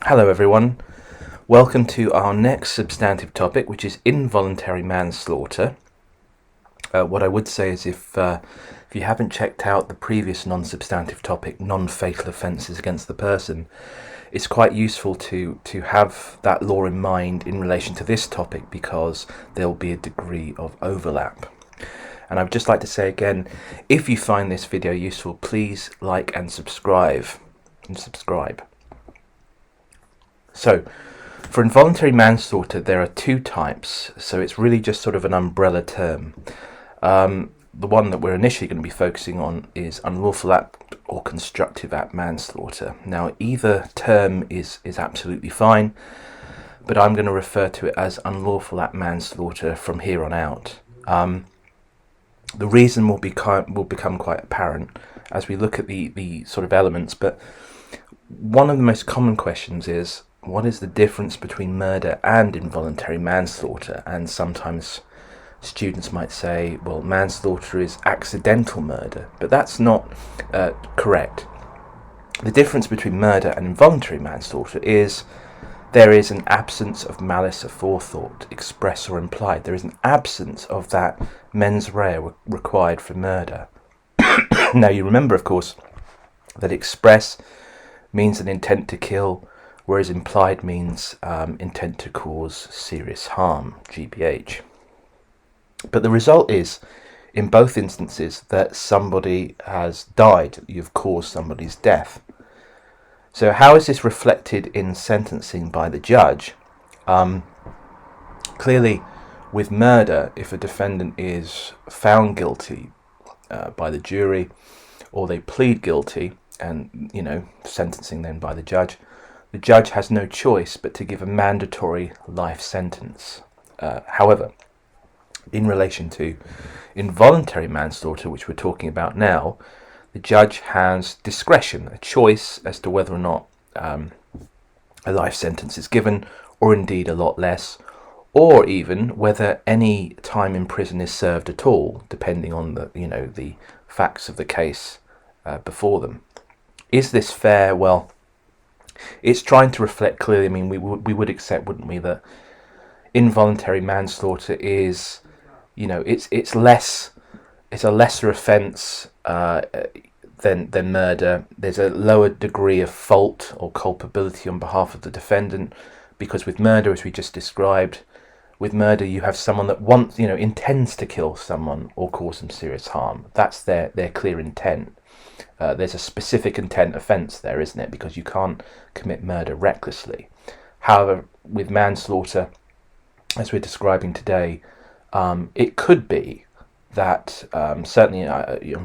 Hello everyone, welcome to our next substantive topic, which is involuntary manslaughter. What I would say is if you haven't checked out the previous non-substantive topic, non-fatal offences against the person, it's quite useful to have that law in mind in relation to this topic because there will be a degree of overlap. And I would just like to say again, if you find this video useful, please like and subscribe. So, for involuntary manslaughter, there are two types, so it's really just sort of an umbrella term. The one that we're initially going to be focusing on is unlawful act or constructive act manslaughter. Now, either term is absolutely fine, but I'm going to refer to it as unlawful act manslaughter from here on out. The reason will become quite apparent as we look at the sort of elements, but one of the most common questions is, what is the difference between murder and involuntary manslaughter? And sometimes students might say, well, manslaughter is accidental murder, but that's not correct. The difference between murder and involuntary manslaughter is there is an absence of malice aforethought, express or implied. There is an absence of that mens rea required for murder. Now, you remember, of course, that express means an intent to kill, whereas implied means intent to cause serious harm, GBH. But the result is, in both instances, that somebody has died. You've caused somebody's death. So how is this reflected in sentencing by the judge? Clearly, with murder, if a defendant is found guilty by the jury, or they plead guilty, and, sentencing then by the judge has no choice but to give a mandatory life sentence. However, in relation to involuntary manslaughter, which we're talking about now, the judge has discretion, a choice as to whether or not a life sentence is given, or indeed a lot less, or even whether any time in prison is served at all, depending on the facts of the case before them. Is this fair? Well, it's trying to reflect clearly. I mean, we would accept, wouldn't we, that involuntary manslaughter is, it's a lesser offence than murder. There's a lower degree of fault or culpability on behalf of the defendant, because with murder, as we just described, with murder you have someone that intends to kill someone or cause them serious harm. That's their clear intent. There's a specific intent offence there, isn't it? Because you can't commit murder recklessly. However, with manslaughter, as we're describing today, it could be that certainly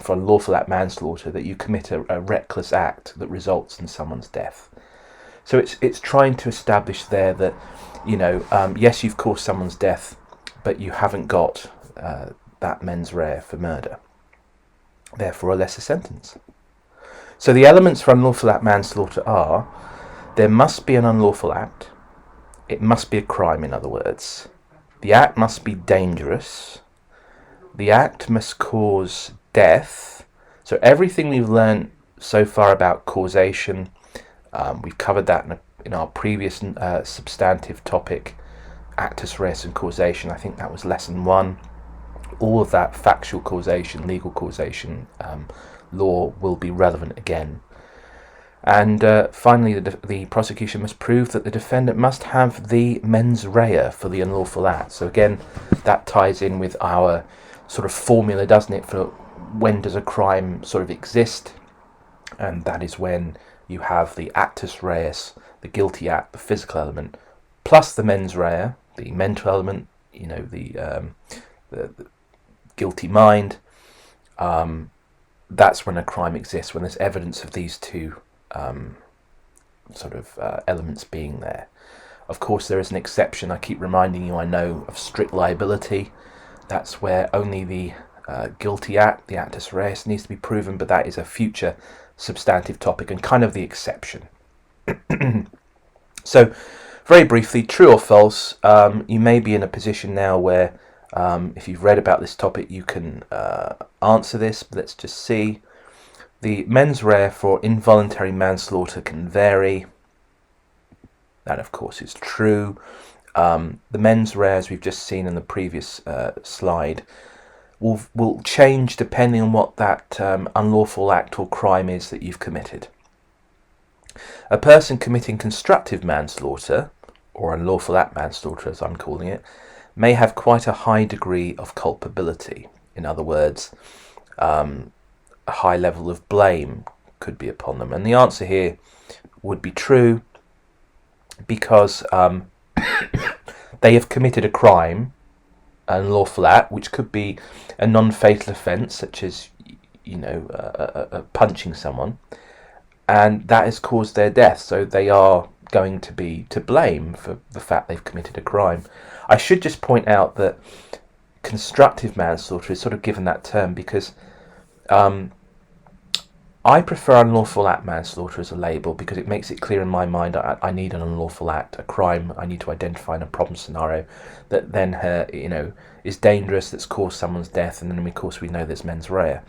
for unlawful act manslaughter, that you commit a reckless act that results in someone's death. So it's trying to establish there that yes, you've caused someone's death, but you haven't got that mens rea for murder. Therefore, a lesser sentence. So the elements for unlawful act manslaughter are: there must be an unlawful act. It must be a crime, in other words. The act must be dangerous. The act must cause death. So everything we've learned so far about causation, we've covered that in our previous substantive topic, actus reus and causation. I think that was lesson 1. All of that factual causation, legal causation, law will be relevant again. And finally, the prosecution must prove that the defendant must have the mens rea for the unlawful act. So again, that ties in with our sort of formula, doesn't it, for when does a crime sort of exist? And that is when you have the actus reus, the guilty act, the physical element, plus the mens rea, the mental element, the guilty mind. That's when a crime exists, when there's evidence of these two elements being there. Of course, there is an exception. I keep reminding you, I know, of strict liability. That's where only the guilty act, the actus reus, needs to be proven, but that is a future substantive topic and kind of the exception. So, very briefly, true or false, you may be in a position now where if you've read about this topic, you can answer this, but let's just see. The mens rea for involuntary manslaughter can vary. That, of course, is true. The mens rea, as we've just seen in the previous slide, will change depending on what that unlawful act or crime is that you've committed. A person committing constructive manslaughter, or unlawful act manslaughter as I'm calling it, may have quite a high degree of culpability. In other words, a high level of blame could be upon them. And the answer here would be true, because they have committed a crime, an unlawful act, which could be a non-fatal offence, such as punching someone, and that has caused their death. So they are going to be to blame for the fact they've committed a crime. I should just point out that constructive manslaughter is sort of given that term because I prefer unlawful act manslaughter as a label, because it makes it clear in my mind I need an unlawful act, a crime I need to identify in a problem scenario that then is dangerous, that's caused someone's death, and then of course we know there's mens rea.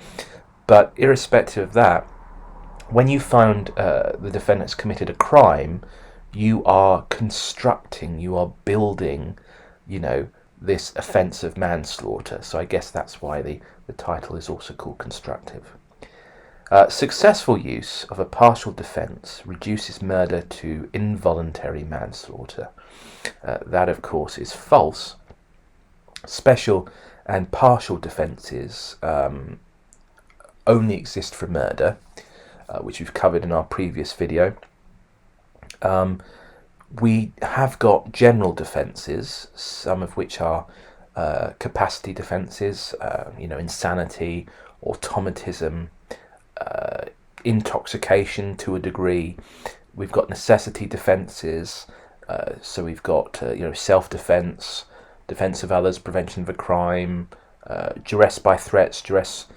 But irrespective of that, when you find the defendant's committed a crime, you are constructing, you are building, this offence of manslaughter. So I guess that's why the title is also called constructive. Successful use of a partial defence reduces murder to involuntary manslaughter. That, of course, is false. Special and partial defences only exist for murder, which we've covered in our previous video. We have got general defences, some of which are capacity defences, insanity, automatism, intoxication to a degree. We've got necessity defences, so we've got self-defence, defence of others, prevention of a crime, duress by threats, duress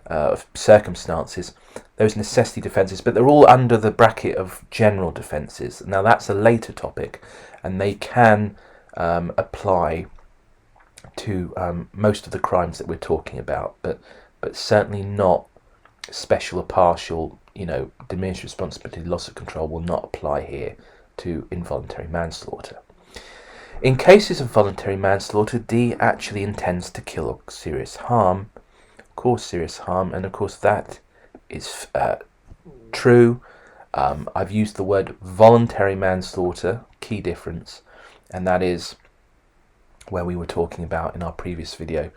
of circumstances. Those necessity defences, but they're all under the bracket of general defences. Now that's a later topic, and they can apply to most of the crimes that we're talking about, but certainly not special or partial. Diminished responsibility, loss of control will not apply here to involuntary manslaughter. In cases of voluntary manslaughter, D actually intends to kill or cause serious harm, and of course that is true. I've used the word voluntary manslaughter, key difference, and that is where we were talking about in our previous video.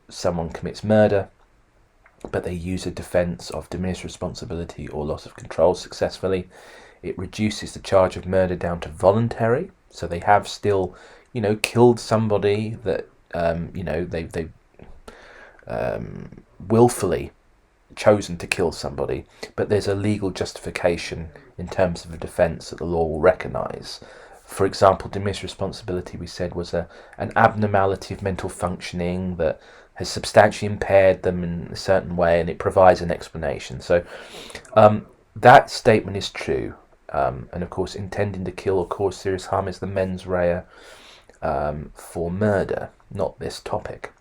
Someone commits murder, but they use a defence of diminished responsibility or loss of control successfully. It reduces the charge of murder down to voluntary, so they have still, killed somebody that, they've willfully chosen to kill somebody, but there's a legal justification in terms of a defence that the law will recognise. For example, diminished responsibility, we said, was an abnormality of mental functioning that has substantially impaired them in a certain way, and it provides an explanation. So that statement is true. And of course, intending to kill or cause serious harm is the mens rea for murder, not this topic.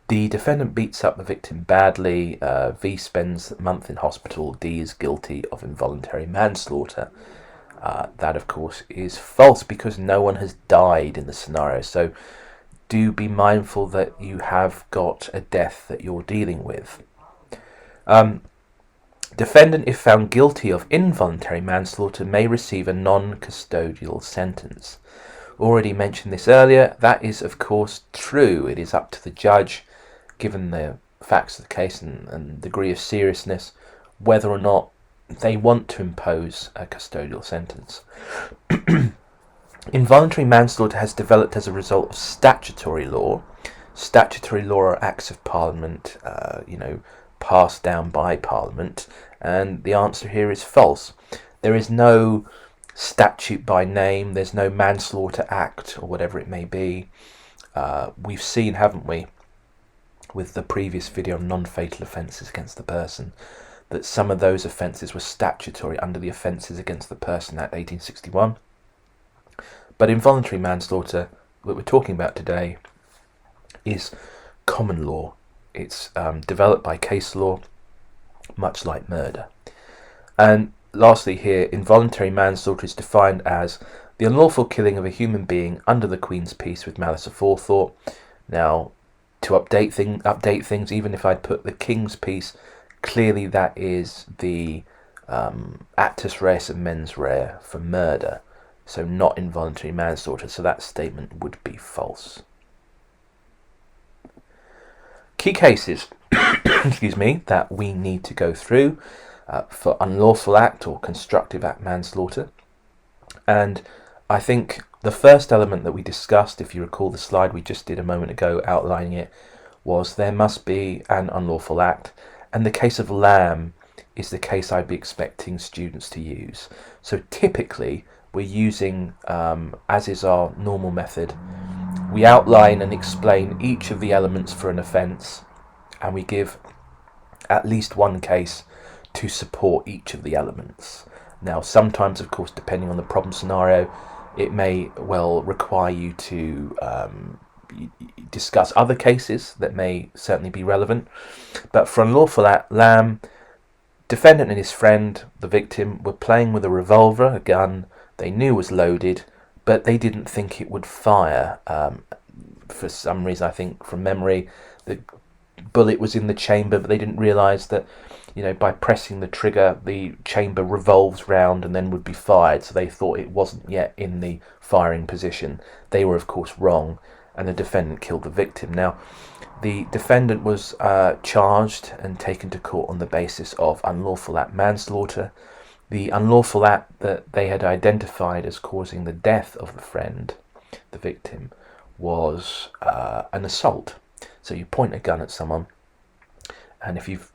The defendant beats up the victim badly. V spends a month in hospital. D is guilty of involuntary manslaughter. That, of course, is false, because no one has died in the scenario. So do be mindful that you have got a death that you're dealing with. Defendant, if found guilty of involuntary manslaughter, may receive a non-custodial sentence. Already mentioned this earlier. That is, of course, true. It is up to the judge, given the facts of the case and degree of seriousness, whether or not they want to impose a custodial sentence. Involuntary manslaughter has developed as a result of statutory law. Statutory law are acts of Parliament, passed down by Parliament, and the answer here is false. There is no statute by name, there's no Manslaughter Act, or whatever it may be. We've seen, haven't we, with the previous video on non-fatal offences against the person, that some of those offences were statutory under the Offences Against the Person Act 1861. But involuntary manslaughter, that we're talking about today, is common law. It's developed by case law, much like murder. And lastly here, involuntary manslaughter is defined as the unlawful killing of a human being under the Queen's peace with malice aforethought. Now, to update things, even if I'd put the King's peace, clearly that is the actus reus and mens rea for murder, so not involuntary manslaughter, so that statement would be false. Key cases excuse me, that we need to go through for unlawful act or constructive act manslaughter. And I think the first element that we discussed, if you recall the slide we just did a moment ago outlining it, was there must be an unlawful act. And the case of Lamb is the case I'd be expecting students to use. So typically we're using, as is our normal method, we outline and explain each of the elements for an offence, and we give at least one case to support each of the elements. Now, sometimes, of course, depending on the problem scenario, it may well require you to discuss other cases that may certainly be relevant. But for unlawful act, Lamb, defendant and his friend, the victim, were playing with a revolver, a gun they knew was loaded, but they didn't think it would fire. For some reason, I think from memory, the bullet was in the chamber, but they didn't realise that, by pressing the trigger, the chamber revolves round and then would be fired. So they thought it wasn't yet in the firing position. They were, of course, wrong, and the defendant killed the victim. Now, the defendant was charged and taken to court on the basis of unlawful act manslaughter. The unlawful act that they had identified as causing the death of the friend, the victim, was an assault. So you point a gun at someone, and if you've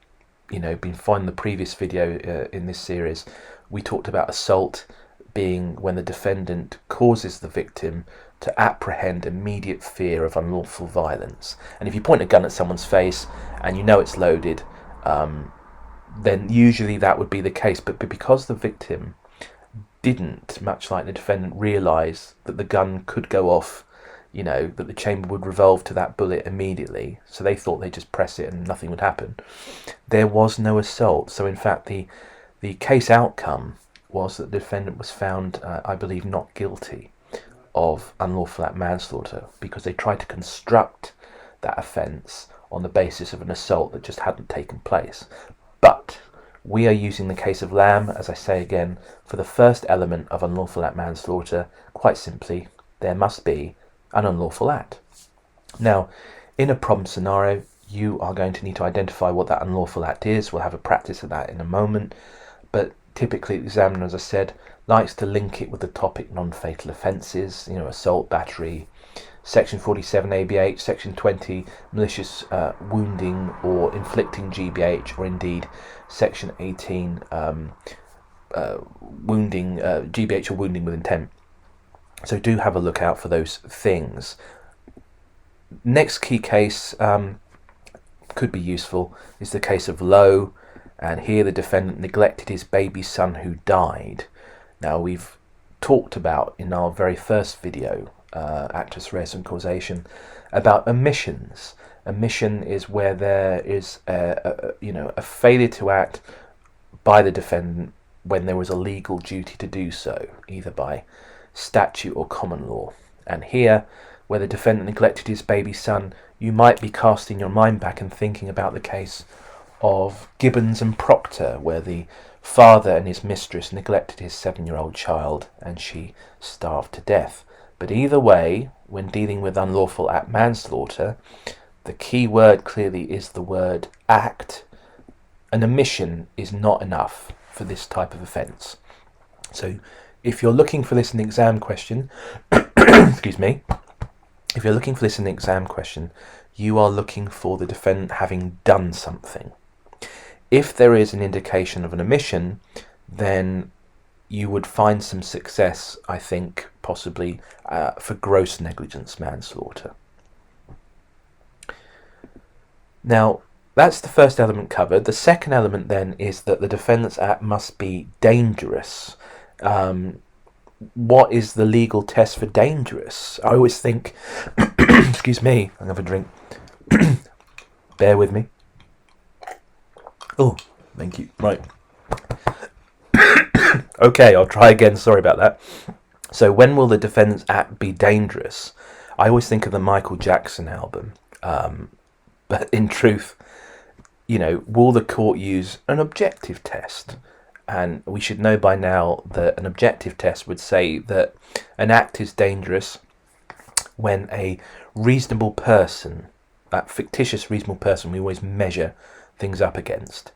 been following the previous video in this series, we talked about assault being when the defendant causes the victim to apprehend immediate fear of unlawful violence. And if you point a gun at someone's face and you know it's loaded, then usually that would be the case. But because the victim didn't, much like the defendant, realise that the gun could go off, that the chamber would revolve to that bullet immediately, so they thought they'd just press it and nothing would happen. There was no assault. So in fact the case outcome was that the defendant was found, I believe, not guilty of unlawful act manslaughter, because they tried to construct that offence on the basis of an assault that just hadn't taken place. But we are using the case of Lamb, as I say again, for the first element of unlawful act manslaughter. Quite simply, there must be an unlawful act. Now, in a problem scenario, you are going to need to identify what that unlawful act is. We'll have a practice of that in a moment. But typically, the examiner, as I said, likes to link it with the topic non-fatal offences, assault, battery, Section 47 ABH, Section 20 malicious wounding or inflicting GBH, or indeed Section 18 wounding, GBH or wounding with intent. So do have a look out for those things. Next key case could be useful is the case of Lowe, and here the defendant neglected his baby son who died. Now, we've talked about in our very first video, actus reus and causation, about omissions. Omission is where there is a failure to act by the defendant when there was a legal duty to do so, either by statute or common law. And here, where the defendant neglected his baby son, you might be casting your mind back and thinking about the case of Gibbons and Proctor, where the father and his mistress neglected his 7-year-old child and she starved to death. But either way, when dealing with unlawful act manslaughter, the key word clearly is the word act. An omission is not enough for this type of offence. So if you're looking for this in an exam question, excuse me, if you're looking for this in an exam question, you are looking for the defendant having done something. If there is an indication of an omission, then you would find some success, I think, possibly for gross negligence manslaughter. Now, that's the first element covered. The second element then is that the defendant's act must be dangerous. What is the legal test for dangerous? I always think, excuse me, I'll have a drink. Bear with me. Oh, thank you. Right. Okay, I'll try again. Sorry about that. So, when will the defendant's act be dangerous? I always think of the Michael Jackson album. But in truth, will the court use an objective test? And we should know by now that an objective test would say that an act is dangerous when a reasonable person, that fictitious reasonable person we always measure things up against,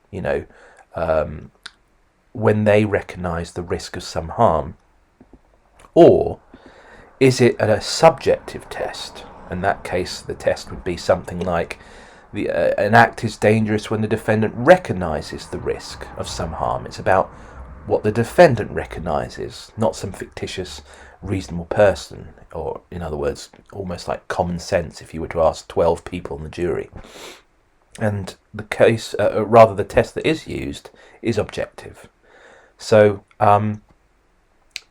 when they recognise the risk of some harm. Or is it a subjective test? In that case, the test would be something like an act is dangerous when the defendant recognises the risk of some harm. It's about what the defendant recognises, not some fictitious reasonable person, or in other words, almost like common sense if you were to ask 12 people in the jury. And the case, rather the test that is used is objective. So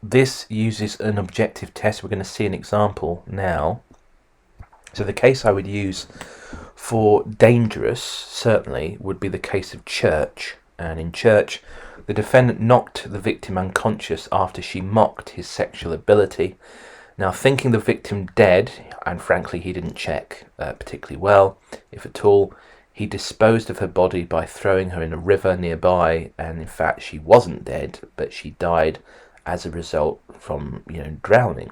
this uses an objective test. We're going to see an example now. So the case I would use for dangerous, certainly, would be the case of Church. And in Church, the defendant knocked the victim unconscious after she mocked his sexual ability. Now, thinking the victim dead, and frankly he didn't check particularly well, if at all, he disposed of her body by throwing her in a river nearby, and in fact she wasn't dead, but she died as a result from drowning.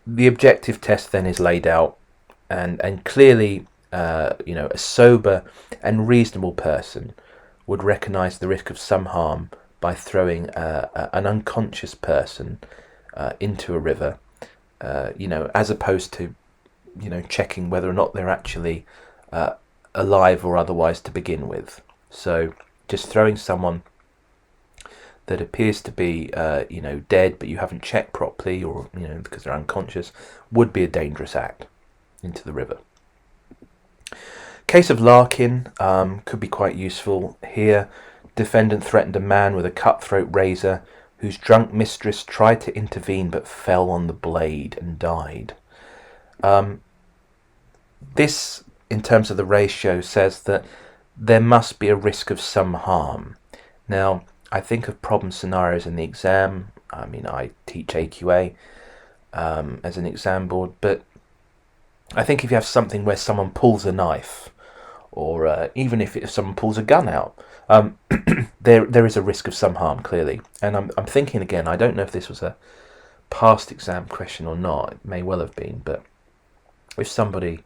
The objective test then is laid out, and clearly, a sober and reasonable person would recognise the risk of some harm by throwing an unconscious person into a river, as opposed to, checking whether or not they're actually alive or otherwise to begin with. So just throwing someone that appears to be, dead, but you haven't checked properly, or, because they're unconscious, would be a dangerous act into the river. Case of Larkin could be quite useful here. Defendant threatened a man with a cutthroat razor whose drunk mistress tried to intervene but fell on the blade and died. This, in terms of the ratio, says that there must be a risk of some harm. Now, I think of problem scenarios in the exam. I teach AQA as an exam board, but I think if you have something where someone pulls a knife, or even if someone pulls a gun out, there is a risk of some harm, clearly. And I'm thinking again, I don't know if this was a past exam question or not. It may well have been, but if somebody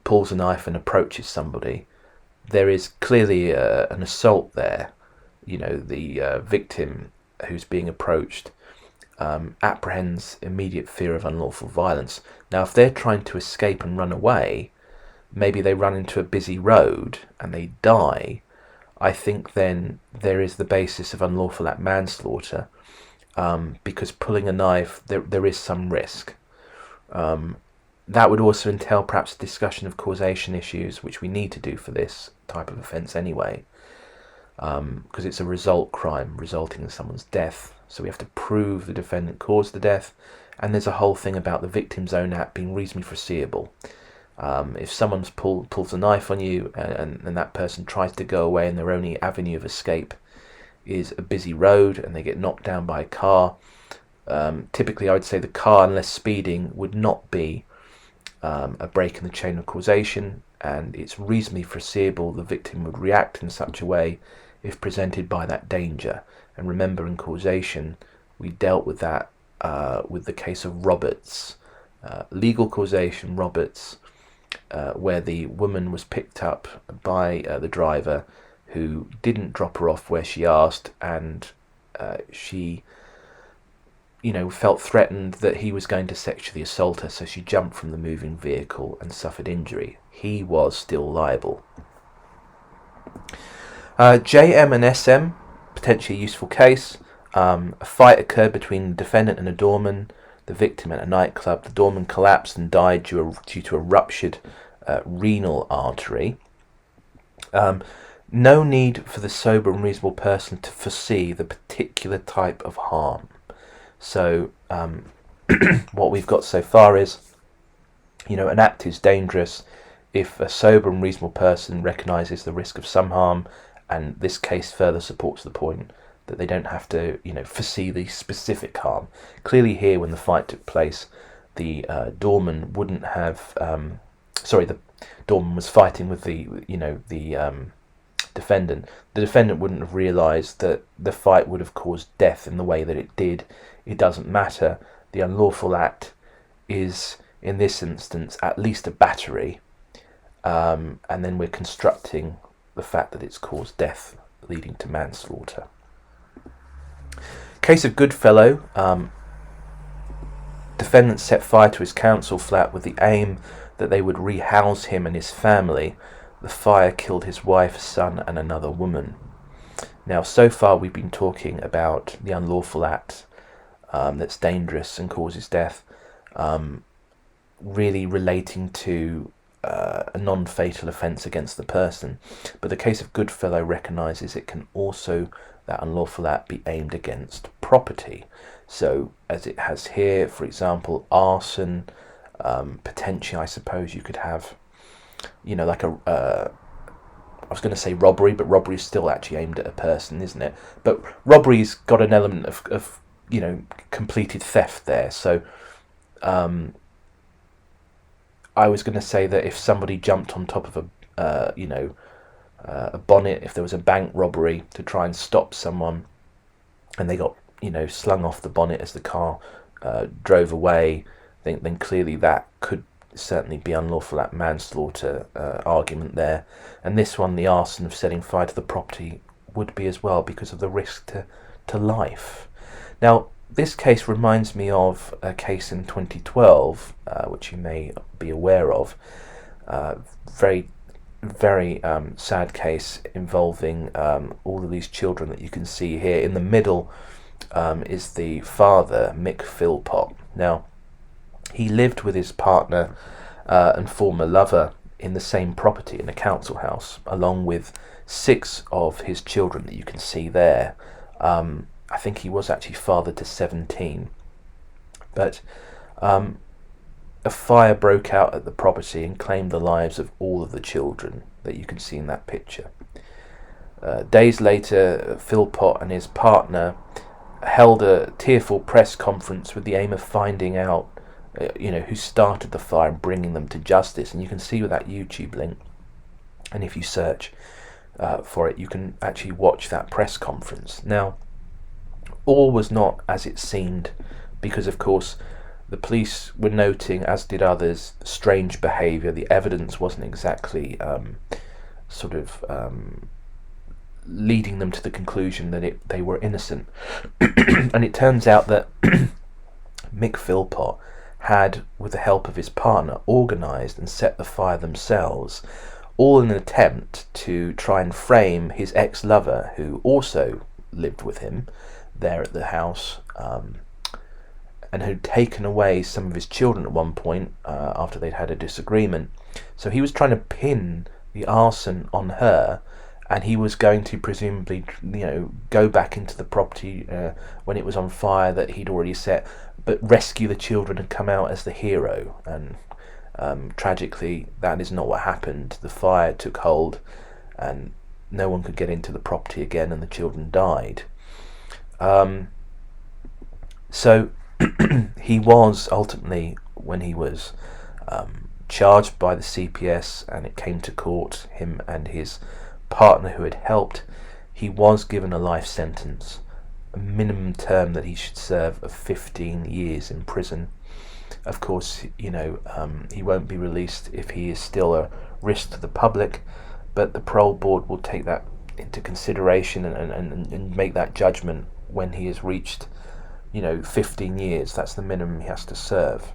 pulls a knife and approaches somebody, there is clearly an assault there. The victim who's being approached apprehends immediate fear of unlawful violence. Now, if they're trying to escape and run away, maybe they run into a busy road and they die, I think then there is the basis of unlawful act manslaughter, because pulling a knife, there is some risk. That would also entail perhaps a discussion of causation issues, which we need to do for this type of offence anyway, because it's a result crime resulting in someone's death. So we have to prove the defendant caused the death, and there's a whole thing about the victim's own act being reasonably foreseeable. If someone pulls a knife on you and that person tries to go away and their only avenue of escape is a busy road and they get knocked down by a car, typically I would say the car, unless speeding, would not be a break in the chain of causation, and it's reasonably foreseeable the victim would react in such a way if presented by that danger. And remember, in causation, we dealt with that with the case of Roberts. Legal causation, Roberts, where the woman was picked up by the driver who didn't drop her off where she asked, and she felt threatened that he was going to sexually assault her, so she jumped from the moving vehicle and suffered injury. He was still liable. JM and SM, potentially a useful case. A fight occurred between the defendant and a doorman. The victim at a nightclub. The doorman collapsed and died due to a ruptured renal artery. No need for the sober and reasonable person to foresee the particular type of harm. So what we've got so far is, an act is dangerous if a sober and reasonable person recognises the risk of some harm And this case further supports the point that they don't have to, foresee the specific harm. Clearly here, when the fight took place, the doorman wouldn't have... the doorman was fighting with the defendant. The defendant wouldn't have realised that the fight would have caused death in the way that it did. It doesn't matter. The unlawful act is, in this instance, at least a battery, and then we're constructing the fact that it's caused death, leading to manslaughter. Case of Goodfellow. Defendant set fire to his council flat with the aim that they would rehouse him and his family. The fire killed his wife, son, and another woman. Now, so far we've been talking about the unlawful act that's dangerous and causes death, really relating to a non-fatal offence against the person. But the case of Goodfellow recognises it can also, that unlawful act, be aimed against property. So, as it has here, for example, arson, potentially, I suppose you could have, like I was going to say robbery, but robbery is still actually aimed at a person, isn't it? But robbery's got an element of completed theft there. So, I was going to say that if somebody jumped on top of a bonnet, if there was a bank robbery to try and stop someone, and they got slung off the bonnet as the car drove away, then clearly that could certainly be unlawful act manslaughter argument there. And this one, the arson of setting fire to the property, would be as well because of the risk to life. Now, this case reminds me of a case in 2012, which you may be aware of. Very, very sad case involving all of these children that you can see here. In the middle is the father, Mick Philpott. Now, he lived with his partner and former lover in the same property in a council house, along with 6 of his children that you can see there. I think he was actually father to 17. But a fire broke out at the property and claimed the lives of all of the children that you can see in that picture. Days later, Philpott and his partner held a tearful press conference with the aim of finding out who started the fire and bringing them to justice. And you can see with that YouTube link, and if you search for it, you can actually watch that press conference. Now, all was not as it seemed, because of course the police were noting, as did others, strange behaviour. The evidence wasn't exactly leading them to the conclusion that they were innocent. And it turns out that Mick Philpott had, with the help of his partner, organised and set the fire themselves, all in an attempt to try and frame his ex-lover, who also lived with him there at the house, and who'd taken away some of his children at one point after they'd had a disagreement. So he was trying to pin the arson on her, and he was going to presumably, go back into the property when it was on fire that he'd already set, but rescue the children and come out as the hero. And tragically, that is not what happened. The fire took hold, and no one could get into the property again, and the children died. So he was ultimately, when he was charged by the CPS and it came to court, him and his partner who had helped, he was given a life sentence, a minimum term that he should serve of 15 years in prison. Of course, he won't be released if he is still a risk to the public, but the parole board will take that into consideration and make that judgment when he has reached 15 years. That's the minimum he has to serve.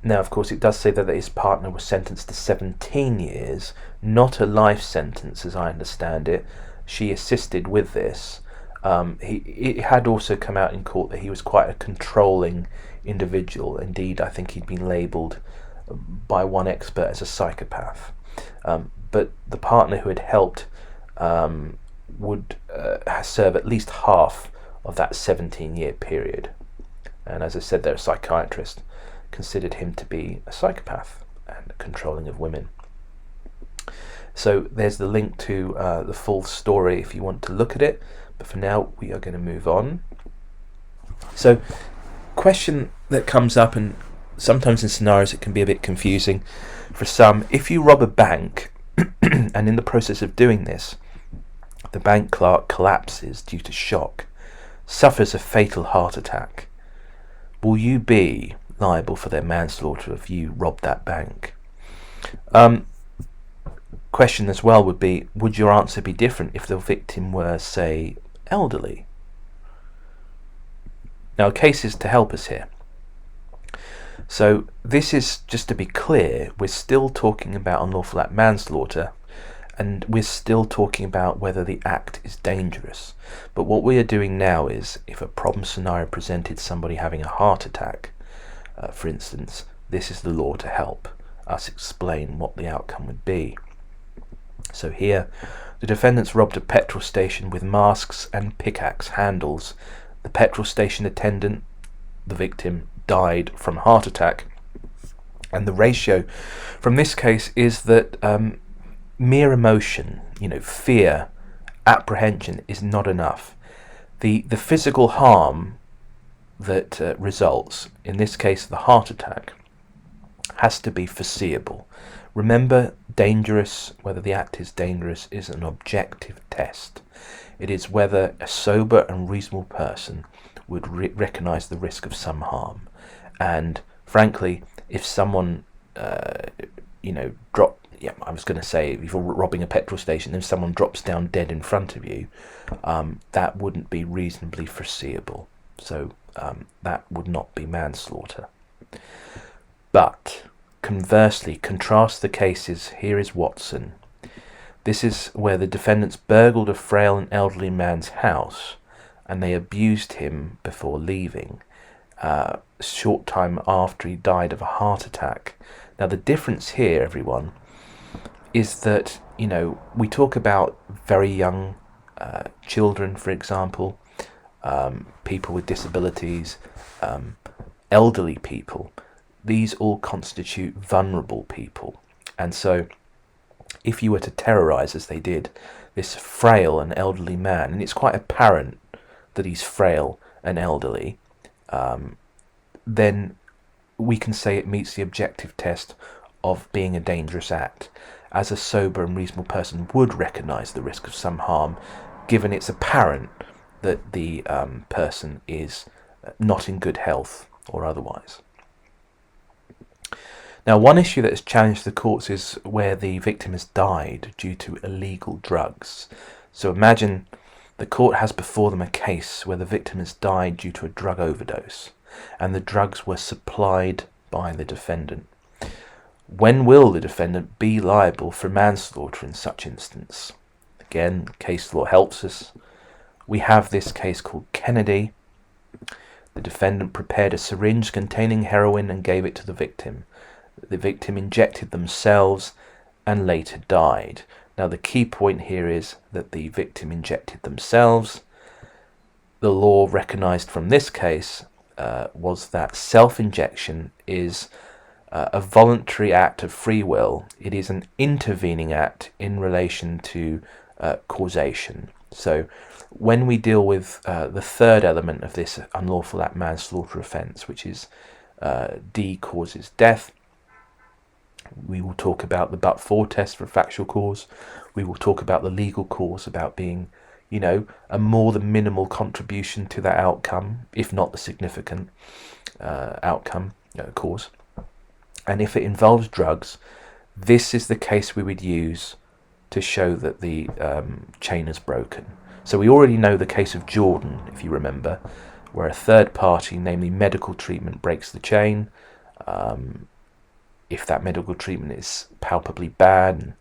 Now, of course, it does say that his partner was sentenced to 17 years, not a life sentence as I understand it. She assisted with this. It had also come out in court that he was quite a controlling individual. Indeed, I think he'd been labelled by one expert as a psychopath. But the partner who had helped would serve at least half of that 17-year period. And as I said, a psychiatrist considered him to be a psychopath and controlling of women. So there's the link to the full story if you want to look at it. But for now, we are going to move on. So, question that comes up, and sometimes in scenarios it can be a bit confusing for some. If you rob a bank, and in the process of doing this, the bank clerk collapses due to shock, suffers a fatal heart attack, will you be liable for their manslaughter if you robbed that bank? Question as well would be, would your answer be different if the victim were, say, elderly? Now, cases to help us here. So this is, just to be clear, we're still talking about unlawful act manslaughter, and we're still talking about whether the act is dangerous. But what we are doing now is, if a problem scenario presented somebody having a heart attack, for instance, this is the law to help us explain what the outcome would be. So here, the defendants robbed a petrol station with masks and pickaxe handles. The petrol station attendant, the victim, died from heart attack. And the ratio from this case is that mere emotion, fear, apprehension is not enough. The physical harm that results, in this case the heart attack, has to be foreseeable. Remember, whether the act is dangerous is an objective test. It is whether a sober and reasonable person would recognise the risk of some harm. And frankly, if someone, if you're robbing a petrol station and someone drops down dead in front of you, that wouldn't be reasonably foreseeable. So that would not be manslaughter. But conversely, contrast the cases. Here is Watson. This is where the defendants burgled a frail and elderly man's house, and they abused him before leaving, a short time after he died of a heart attack. Now the difference here, everyone, is that, we talk about very young children, for example, people with disabilities, elderly people. These all constitute vulnerable people. And so if you were to terrorise, as they did, this frail and elderly man, and it's quite apparent that he's frail and elderly, then we can say it meets the objective test of being a dangerous act, as a sober and reasonable person would recognise the risk of some harm, given it's apparent that the person is not in good health or otherwise. Now, one issue that has challenged the courts is where the victim has died due to illegal drugs. So imagine the court has before them a case where the victim has died due to a drug overdose, and the drugs were supplied by the defendant. When will the defendant be liable for manslaughter in such instance? Again, case law helps us. We have this case called Kennedy. The defendant prepared a syringe containing heroin and gave it to the victim. The victim injected themselves and later died. Now the key point here is that the victim injected themselves. The law recognised from this case was that self-injection is a voluntary act of free will. It is an intervening act in relation to causation. So when we deal with the third element of this unlawful act manslaughter offence, which is D causes death, we will talk about the but-for test for a factual cause. We will talk about the legal cause, about being, a more than minimal contribution to that outcome, if not the significant outcome cause. And if it involves drugs, this is the case we would use to show that the chain is broken. So we already know the case of Jordan, if you remember, where a third party, namely medical treatment, breaks the chain. If that medical treatment is palpably bad,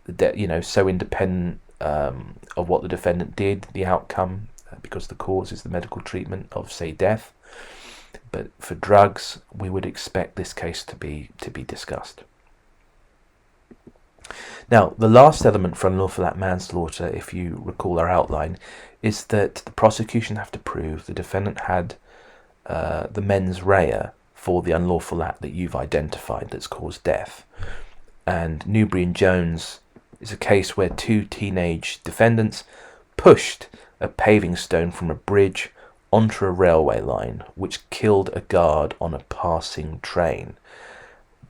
and so independent of what the defendant did, the outcome, because the cause is the medical treatment of, say, death. But for drugs, we would expect this case to be discussed. Now, the last element for unlawful act manslaughter, if you recall our outline, is that the prosecution have to prove the defendant had the mens rea for the unlawful act that you've identified that's caused death. And Newbury and Jones is a case where two teenage defendants pushed a paving stone from a bridge onto a railway line, which killed a guard on a passing train.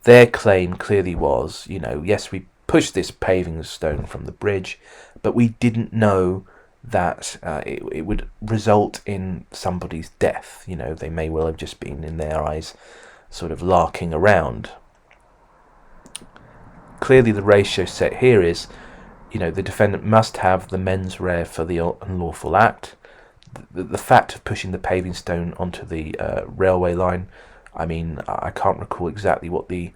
Their claim clearly was, yes, we pushed this paving stone from the bridge, but we didn't know that it would result in somebody's death. They may well have just been, in their eyes, sort of larking around. Clearly the ratio set here is, the defendant must have the mens rea for the unlawful act. The fact of pushing the paving stone onto the railway line, I can't recall exactly what the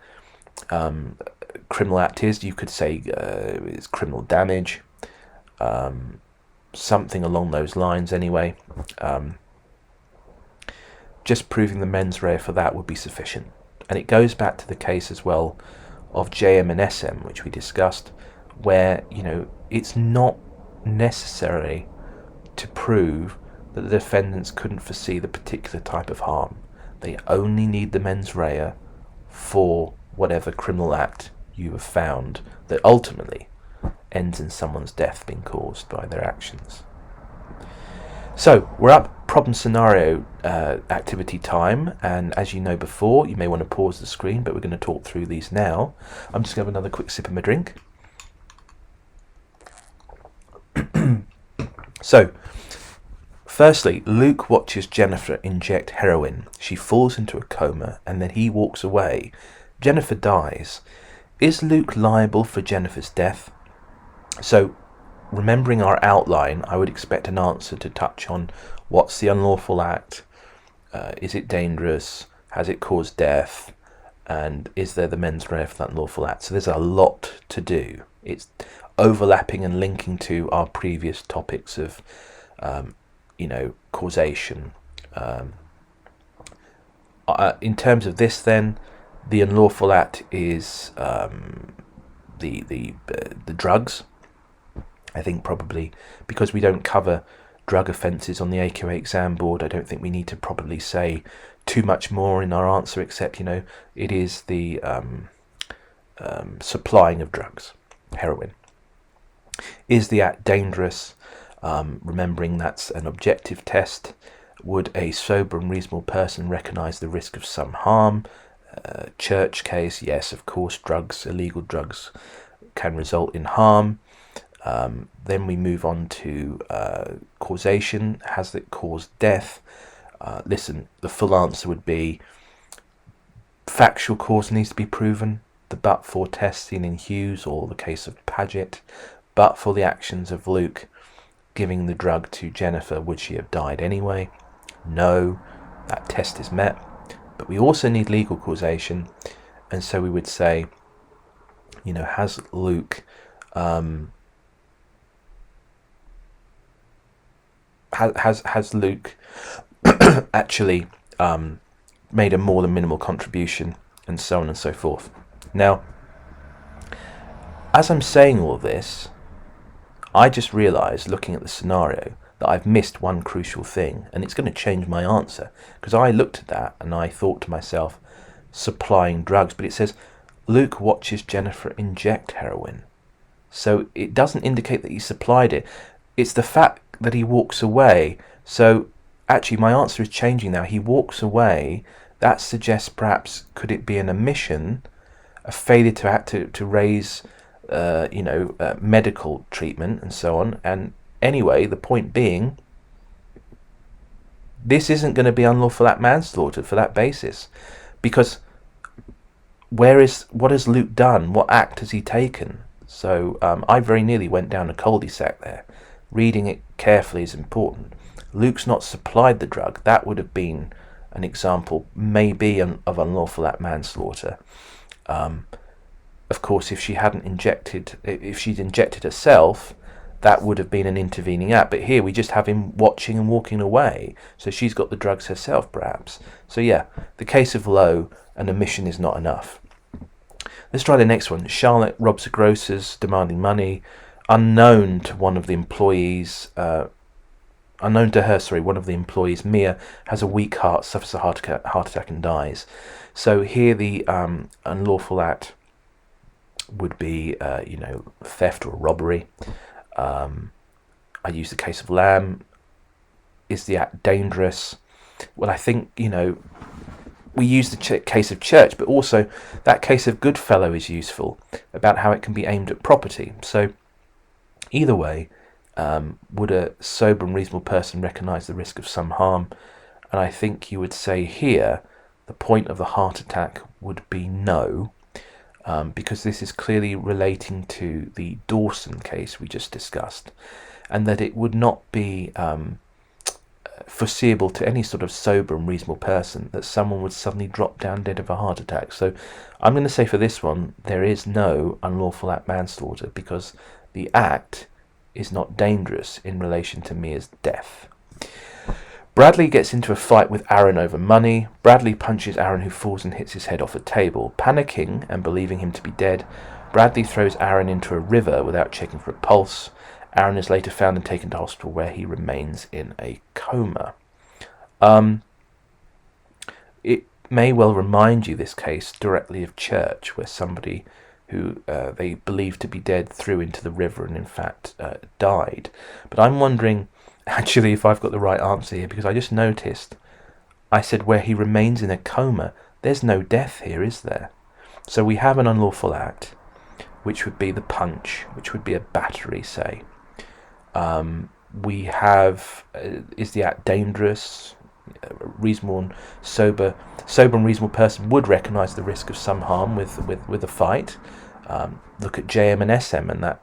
criminal act is. You could say it's criminal damage, something along those lines anyway. Just proving the mens rea for that would be sufficient. And it goes back to the case as well of JM and SM, which we discussed, where it's not necessary to prove that the defendants couldn't foresee the particular type of harm. They only need the mens rea for whatever criminal act you have found that ultimately ends in someone's death being caused by their actions. So we're up problem scenario activity time, and as you know before, you may want to pause the screen, but we're going to talk through these now. I'm just going to have another quick sip of my drink. So, firstly, Luke watches Jennifer inject heroin. She falls into a coma, and then he walks away. Jennifer dies. Is Luke liable for Jennifer's death? So, remembering our outline, I would expect an answer to touch on what's the unlawful act, is it dangerous, has it caused death, and is there the mens rea for that unlawful act? So there's a lot to do. It's overlapping and linking to our previous topics of, causation. In terms of this, then, the unlawful act is the drugs. I think probably because we don't cover drug offences on the AQA exam board, I don't think we need to probably say too much more in our answer, except it is the supplying of drugs, heroin. Is the act dangerous? Remembering that's an objective test. Would a sober and reasonable person recognise the risk of some harm? Church case, yes, of course, illegal drugs can result in harm. Then we move on to causation. Has it caused death? Listen, the full answer would be factual cause needs to be proven. The but-for test seen in Hughes, or the case of Paget. But for the actions of Luke giving the drug to Jennifer, would she have died anyway? No, that test is met. But we also need legal causation, and so we would say, has Luke has Luke actually made a more than minimal contribution, and so on and so forth. Now, as I'm saying all this, I just realised, looking at the scenario, that I've missed one crucial thing, and it's going to change my answer, because I looked at that and I thought to myself, supplying drugs, but it says Luke watches Jennifer inject heroin. So it doesn't indicate that he supplied it. It's the fact that he walks away. So actually my answer is changing now. He walks away. That suggests perhaps, could it be an omission, a failure to raise medical treatment and so on. And anyway, the point being, this isn't going to be unlawful act manslaughter for that basis, because what has Luke done? What act has he taken? So I very nearly went down a cul-de-sac there. Reading it carefully is important. Luke's not supplied the drug. That would have been an example, maybe, of unlawful act manslaughter. Of course, if she'd injected herself, that would have been an intervening act. But here we just have him watching and walking away. So she's got the drugs herself, perhaps. So yeah, the case of Lowe, an omission is not enough. Let's try the next one. Charlotte robs a grocer's, demanding money. Unknown to one of the employees, one of the employees, Mia, has a weak heart, suffers a heart attack and dies. So here the unlawful act would be, theft or robbery. I use the case of Lamb. Is the act dangerous? Well, I think, we use the case of Church, but also that case of Goodfellow is useful about how it can be aimed at property. So either way, would a sober and reasonable person recognise the risk of some harm? And I think you would say here the point of the heart attack would be no, because this is clearly relating to the Dawson case we just discussed, and that it would not be foreseeable to any sort of sober and reasonable person that someone would suddenly drop down dead of a heart attack. So I'm going to say for this one, there is no unlawful act manslaughter, because the act is not dangerous in relation to Mia's death. Bradley gets into a fight with Aaron over money. Bradley punches Aaron, who falls and hits his head off a table. Panicking and believing him to be dead, Bradley throws Aaron into a river without checking for a pulse. Aaron is later found and taken to hospital, where he remains in a coma. It may well remind you, this case, directly of Church, where somebody who they believed to be dead threw into the river and in fact died. But I'm wondering, actually, if I've got the right answer here, because I just noticed I said where he remains in a coma. There's no death here, is there? So we have an unlawful act, which would be the punch, which would be a battery, say. We have, is the act dangerous? A reasonable and sober and reasonable person would recognise the risk of some harm with a fight. Look at JM and SM and that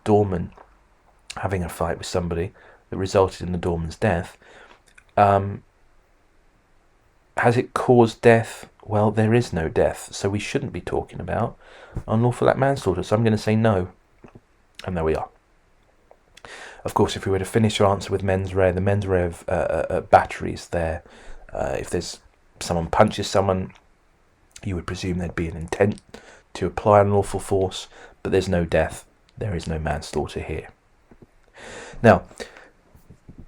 doorman having a fight with somebody that resulted in the doorman's death. Has it caused death? Well, there is no death, so we shouldn't be talking about unlawful act manslaughter. So I'm going to say no, and there we are. Of course, if we were to finish our answer with mens rea, the mens rea of batteries there, if there's someone punches someone, you would presume there'd be an intent to apply unlawful force, but there's no death. There is no manslaughter here. Now,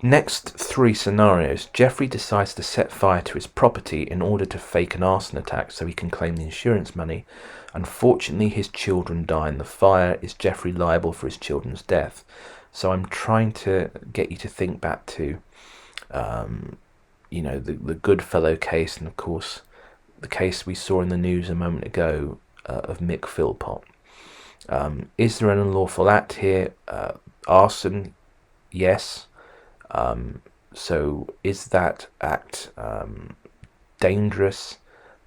next three scenarios, Jeffrey decides to set fire to his property in order to fake an arson attack so he can claim the insurance money. Unfortunately, his children die in the fire. Is Jeffrey liable for his children's death? So I'm trying to get you to think back to, the Goodfellow case, and of course, the case we saw in the news a moment ago of Mick Philpott. Is there an unlawful act here? Arson, yes. So is that act dangerous?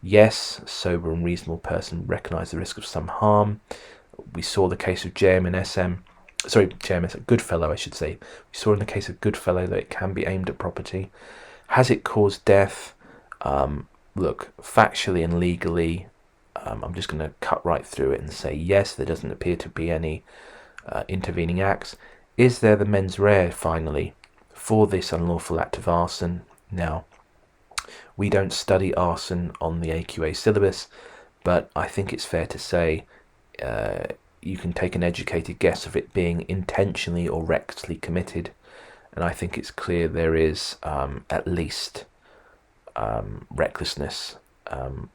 Yes. Sober and reasonable person recognise the risk of some harm. We saw the case of JM and SM. Goodfellow, I should say. We saw in the case of Goodfellow that it can be aimed at property. Has it caused death? Look, factually and legally, I'm just going to cut right through it and say yes, there doesn't appear to be any intervening acts. Is there the mens rea, finally, for this unlawful act of arson? Now, we don't study arson on the AQA syllabus, but I think it's fair to say you can take an educated guess of it being intentionally or recklessly committed, and I think it's clear there is at least recklessness.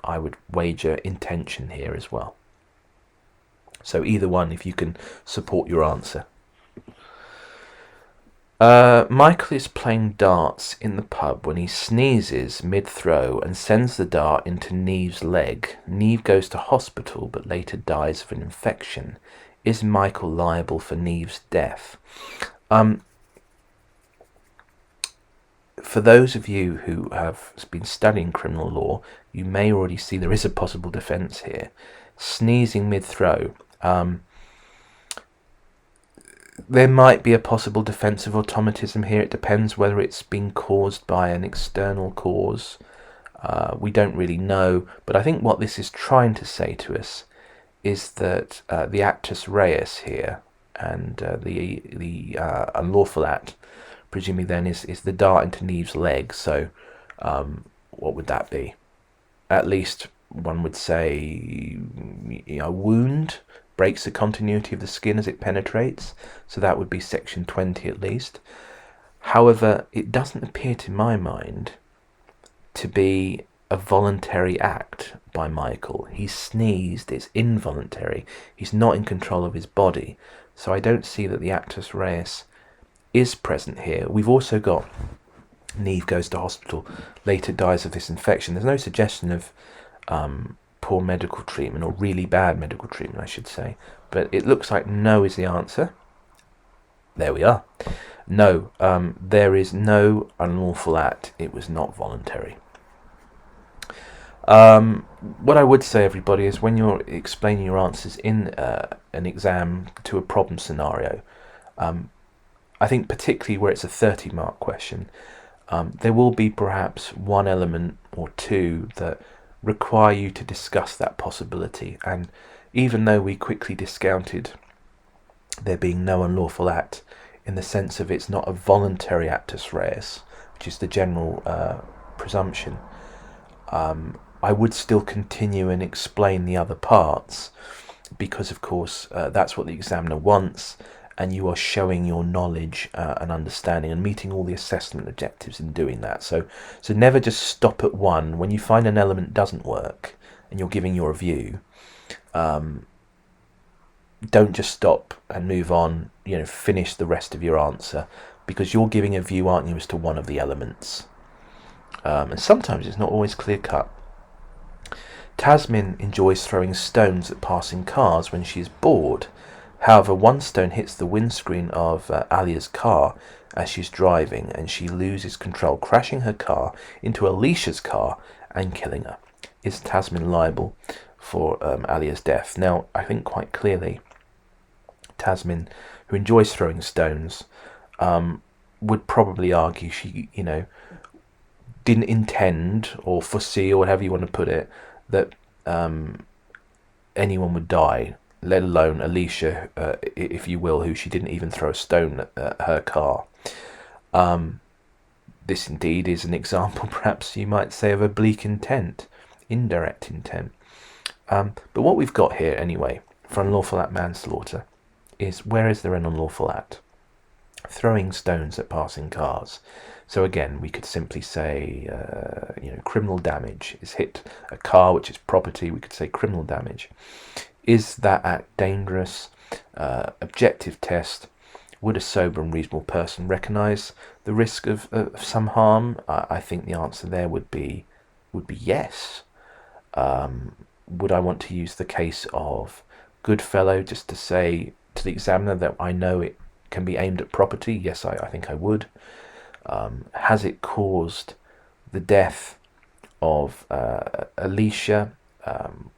I would wager intention here as well. So either one, if you can support your answer. Michael is playing darts in the pub when he sneezes mid-throw and sends the dart into Neve's leg. Neve goes to hospital but later dies of an infection. Is Michael liable for Neve's death? For those of you who have been studying criminal law, you may already see there is a possible defence here. Sneezing mid-throw. There might be a possible defence of automatism here. It depends whether it's been caused by an external cause. We don't really know, but I think what this is trying to say to us is that the actus reus here and the unlawful act, presumably then, is the dart into Neve's leg. So what would that be? At least one would say a wound breaks the continuity of the skin as it penetrates, so that would be section 20 at least. However, it doesn't appear to my mind to be a voluntary act by Michael. He sneezed, it's involuntary. He's not in control of his body. So I don't see that the actus reus is present here. We've also got Neve goes to hospital, later dies of this infection. There's no suggestion of poor medical treatment, or really bad medical treatment, I should say. But it looks like no is the answer. There we are. No, there is no unlawful act. It was not voluntary. What I would say, everybody, is when you're explaining your answers in an exam to a problem scenario, I think particularly where it's a 30-mark question, there will be perhaps one element or two that require you to discuss that possibility. And even though we quickly discounted there being no unlawful act in the sense of it's not a voluntary actus reus, which is the general presumption, I would still continue and explain the other parts, because of course that's what the examiner wants, and you are showing your knowledge and understanding and meeting all the assessment objectives in doing that. So never just stop at one. When you find an element doesn't work and you're giving your view, don't just stop and move on, finish the rest of your answer, because you're giving a view, aren't you, as to one of the elements. And sometimes it's not always clear cut. Tasmin enjoys throwing stones at passing cars when she is bored. However, one stone hits the windscreen of Alia's car as she's driving, and she loses control, crashing her car into Alicia's car and killing her. Is Tasmin liable for Alia's death? Now, I think quite clearly Tasmin, who enjoys throwing stones, would probably argue she, didn't intend or foresee, or whatever you want to put it, that anyone would die, let alone Alicia, if you will, who she didn't even throw a stone at her car. This indeed is an example, perhaps you might say, of oblique intent, indirect intent. But what we've got here anyway, for unlawful act manslaughter, is where is there an unlawful act? Throwing stones at passing cars. So again, we could simply say, criminal damage is hit a car, which is property. We could say criminal damage. Is that act dangerous? Objective test. Would a sober and reasonable person recognise the risk of some harm? I think the answer there would be yes. Would I want to use the case of Goodfellow just to say to the examiner that I know it can be aimed at property? Yes, I think I would. Has it caused the death of Alicia?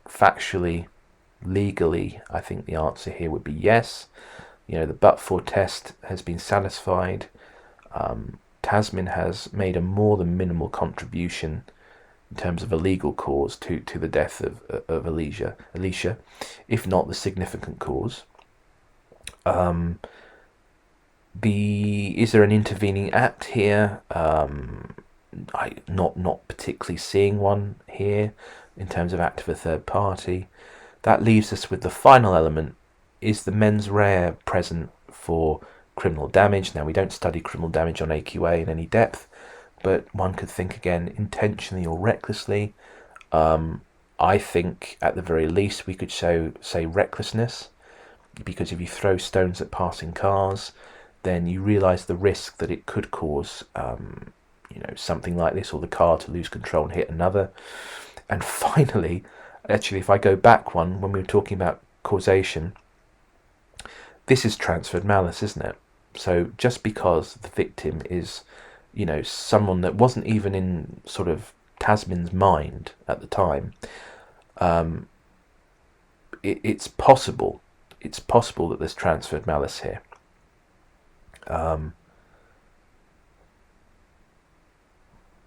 Factually, legally, I think the answer here would be yes. The but-for test has been satisfied. Tasmin has made a more than minimal contribution in terms of a legal cause to the death of Alicia, if not the significant cause. Is there an intervening act here? Not particularly seeing one here in terms of act of a third party. That leaves us with the final element. Is the mens rea present for criminal damage? Now, we don't study criminal damage on AQA in any depth, but one could think again, intentionally or recklessly. I think at the very least we could say recklessness, because if you throw stones at passing cars, then you realise the risk that it could cause something like this, or the car to lose control and hit another. And finally, actually, if I go back one, when we were talking about causation, this is transferred malice, isn't it? So just because the victim is, someone that wasn't even in sort of Tasmin's mind at the time, it's possible that there's transferred malice here.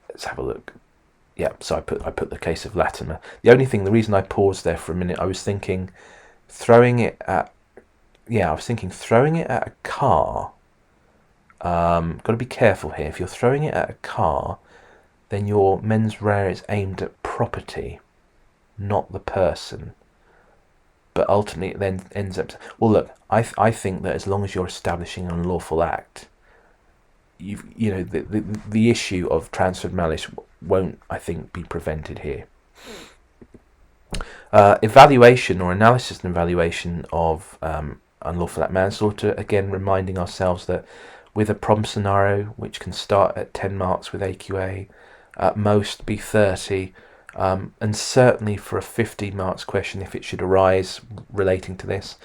Let's have a look. Yeah, so I put the case of Latimer. The reason I paused there for a minute, I was thinking throwing it at a car. Got to be careful here. If you're throwing it at a car, then your mens rea is aimed at property, not the person. But ultimately it then ends up... Well, look, I think that as long as you're establishing an unlawful act, the issue of transferred malice won't, I think, be prevented here. Evaluation or analysis and evaluation of unlawful act manslaughter, again reminding ourselves that with a problem scenario which can start at 10 marks with AQA, at most be 30, and certainly for a 50 marks question, if it should arise relating to this,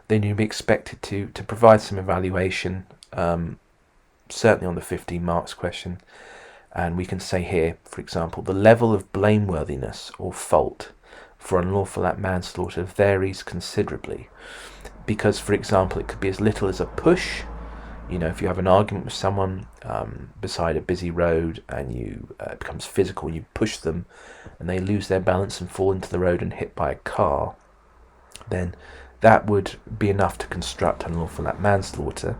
then you'd be expected to provide some evaluation, certainly on the 15 marks question. And we can say here, for example, the level of blameworthiness or fault for unlawful act manslaughter varies considerably, because, for example, it could be as little as a push. You know, if you have an argument with someone beside a busy road and it becomes physical, you push them and they lose their balance and fall into the road and hit by a car, then that would be enough to construct unlawful act manslaughter.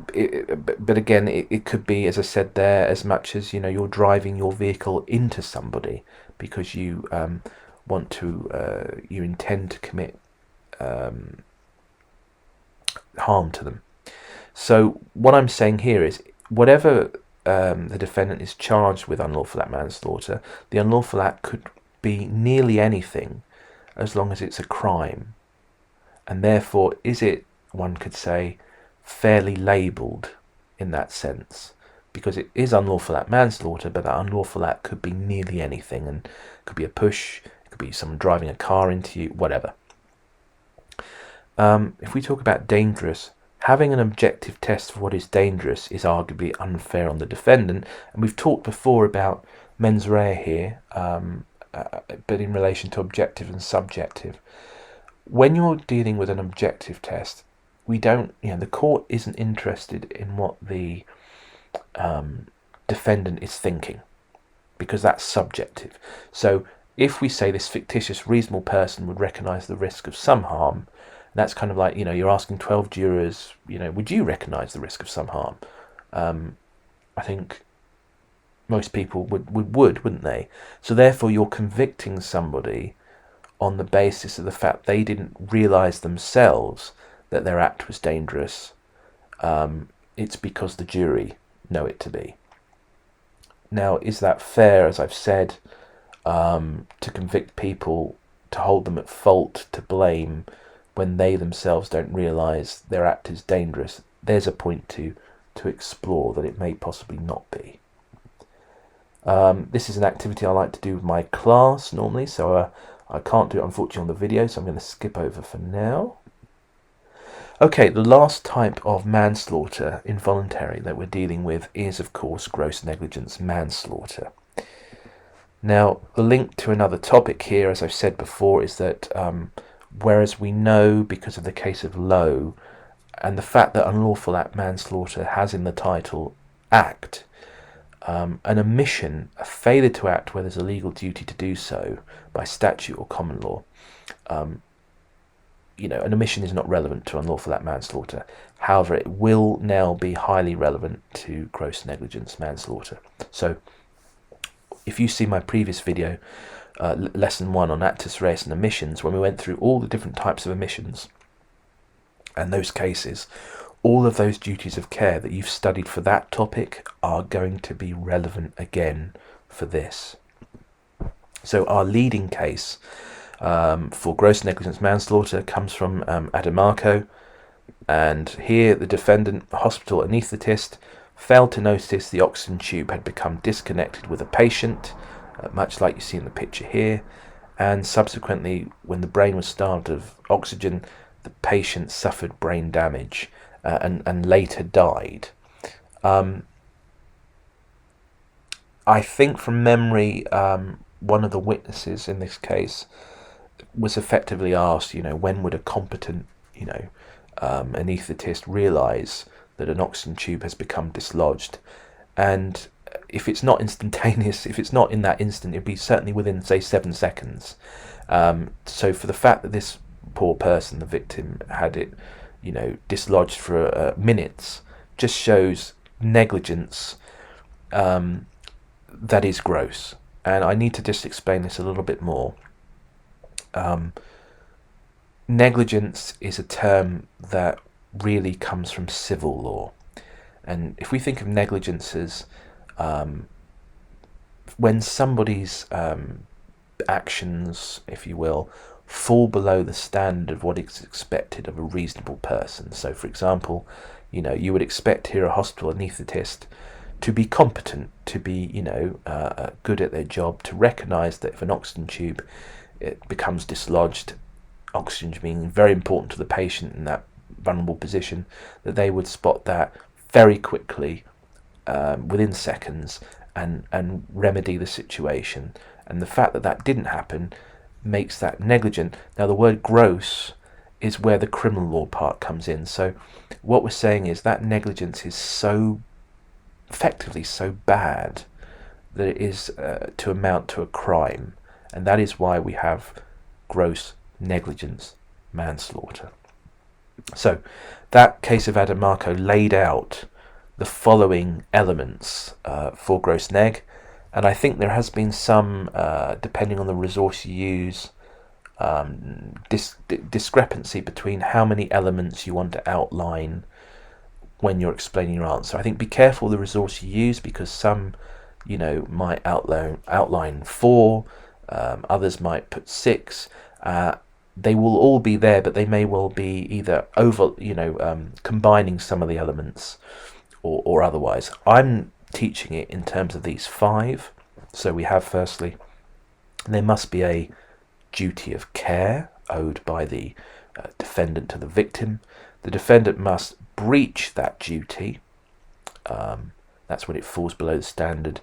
But again, it could be, as I said there, as much as, you know, you're driving your vehicle into somebody because you you intend to commit harm to them. So what I'm saying here is, whatever the defendant is charged with unlawful act manslaughter, the unlawful act could be nearly anything as long as it's a crime, and therefore is it, one could say, fairly labelled in that sense, because it is unlawful act manslaughter, but that unlawful act could be nearly anything, and it could be a push, it could be someone driving a car into you, whatever. If we talk about dangerous, having an objective test for what is dangerous is arguably unfair on the defendant, and we've talked before about mens rea here, but in relation to objective and subjective. When you're dealing with an objective test, we don't, the court isn't interested in what the defendant is thinking, because that's subjective. So if we say this fictitious reasonable person would recognise the risk of some harm, that's kind of like, you're asking 12 jurors, would you recognise the risk of some harm? I think most people wouldn't they? So therefore you're convicting somebody on the basis of the fact they didn't realise themselves that their act was dangerous. It's because the jury know it to be. Now, is that fair, as I've said, to convict people, to hold them at fault, to blame, when they themselves don't realise their act is dangerous? There's a point to explore that it may possibly not be. This is an activity I like to do with my class normally, so I can't do it unfortunately on the video, so I'm going to skip over for now. Okay, the last type of manslaughter, involuntary, that we're dealing with is, of course, gross negligence manslaughter. Now, the link to another topic here, as I've said before, is that whereas we know, because of the case of Lowe, and the fact that unlawful act manslaughter has in the title act, an omission, a failure to act where there's a legal duty to do so by statute or common law, an omission is not relevant to unlawful act manslaughter. However, it will now be highly relevant to gross negligence manslaughter. So if you see my previous video, lesson 1 on actus reus and omissions, when we went through all the different types of omissions and those cases, all of those duties of care that you've studied for that topic are going to be relevant again for this. So our leading case for gross negligence manslaughter comes from Adamarco, and here the defendant, a hospital anaesthetist, failed to notice the oxygen tube had become disconnected with a patient, much like you see in the picture here, and subsequently, when the brain was starved of oxygen, the patient suffered brain damage and later died. I think from memory, one of the witnesses in this case was effectively asked, when would a competent, anaesthetist realise that an oxygen tube has become dislodged? And if it's not instantaneous, if it's not in that instant, it'd be certainly within, say, 7 seconds. So for the fact that this poor person, the victim, had it, dislodged for minutes, just shows negligence that is gross. And I need to just explain this a little bit more. Negligence is a term that really comes from civil law, And if we think of negligence as when somebody's actions, if you will, fall below the standard of what is expected of a reasonable person. So, for example, you would expect here a hospital anaesthetist to be competent, to be, good at their job, to recognise that if an oxygen tube it becomes dislodged, oxygen being very important to the patient in that vulnerable position, that they would spot that very quickly, within seconds, and remedy the situation. And the fact that that didn't happen makes that negligent. Now, the word gross is where the criminal law part comes in. So what we're saying is that negligence is so effectively so bad that it is to amount to a crime, and that is why we have gross negligence manslaughter. So that case of Adamarco laid out the following elements for gross neg, and I think there has been some, depending on the resource you use, discrepancy between how many elements you want to outline when you're explaining your answer. I think be careful the resource you use, because some, might outline 4, others might put 6. They will all be there, but they may well be either combining some of the elements or otherwise. I'm teaching it in terms of these 5. So we have, firstly, there must be a duty of care owed by the defendant to the victim. The defendant must breach that duty. That's when it falls below the standard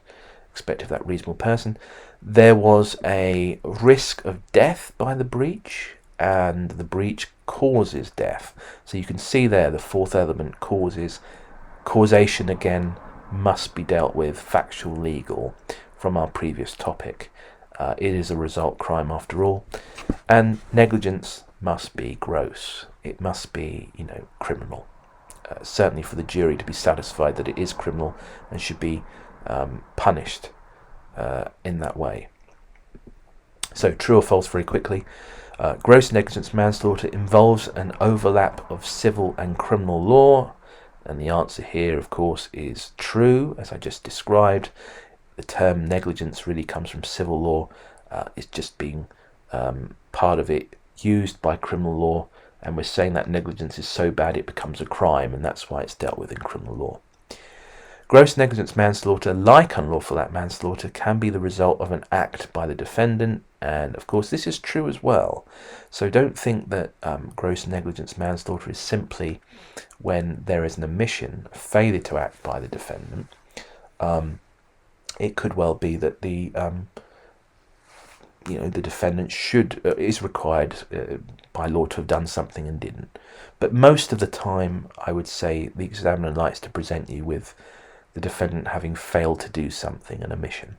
expected of that reasonable person. There was a risk of death by the breach, and the breach causes death. So you can see there the 4th element, causes. Causation again must be dealt with, factual, legal, from our previous topic. It is a result crime after all. And negligence must be gross. It must be, criminal. Certainly for the jury to be satisfied that it is criminal and should be punished in that way. So, true or false very quickly. Gross negligence manslaughter involves an overlap of civil and criminal law, and the answer here, of course, is true, as I just described. The term negligence really comes from civil law. It's just being part of it used by criminal law, and we're saying that negligence is so bad it becomes a crime, and that's why it's dealt with in criminal law. Gross negligence manslaughter, like unlawful act manslaughter, can be the result of an act by the defendant, and of course this is true as well. So don't think that gross negligence manslaughter is simply when there is an omission, a failure to act by the defendant. It could well be that the defendant is required by law to have done something and didn't. But most of the time, I would say the examiner likes to present you with the defendant having failed to do something, an omission.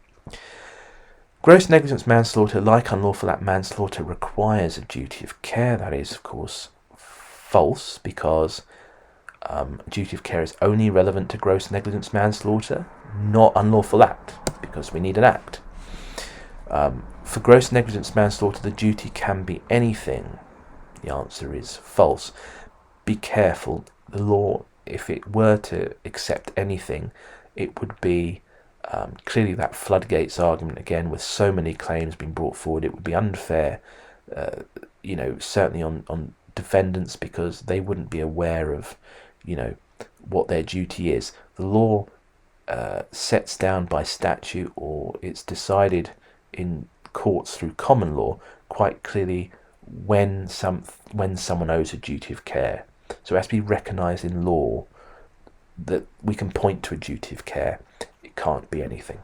Gross negligence manslaughter, like unlawful act manslaughter, requires a duty of care. That is, of course, false, because duty of care is only relevant to gross negligence manslaughter, not unlawful act, because we need an act. For gross negligence manslaughter, the duty can be anything. The answer is false. Be careful. The law, if it were to accept anything, it would be clearly that floodgates argument again, with so many claims being brought forward. It would be unfair, certainly on defendants, because they wouldn't be aware of, what their duty is. The law sets down by statute, or it's decided in courts through common law quite clearly when someone owes a duty of care. So it has to be recognised in law that we can point to a duty of care. It can't be anything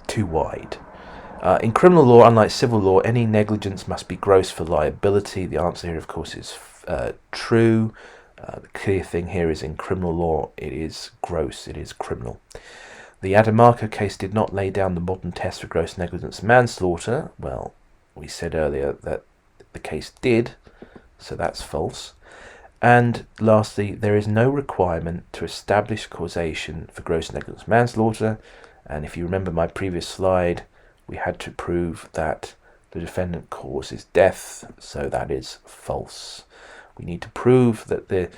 too wide. In criminal law, unlike civil law, any negligence must be gross for liability. The answer here, of course, is true. The clear thing here is in criminal law, it is gross, it is criminal. The Adamarco case did not lay down the modern test for gross negligence manslaughter. Well, we said earlier that the case did, so that's false. And lastly, there is no requirement to establish causation for gross negligence manslaughter. And if you remember my previous slide, we had to prove that the defendant causes death, so that is false. We need to prove that the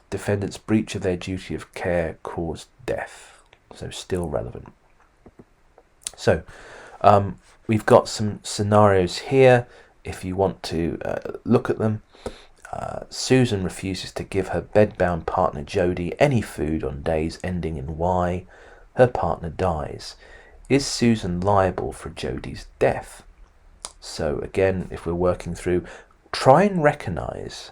defendant's breach of their duty of care caused death. So still relevant. So we've got some scenarios here if you want to look at them. Susan refuses to give her bedbound partner Jody any food on days ending in Y. Her partner dies. Is Susan liable for Jody's death? So again, if we're working through, try and recognise,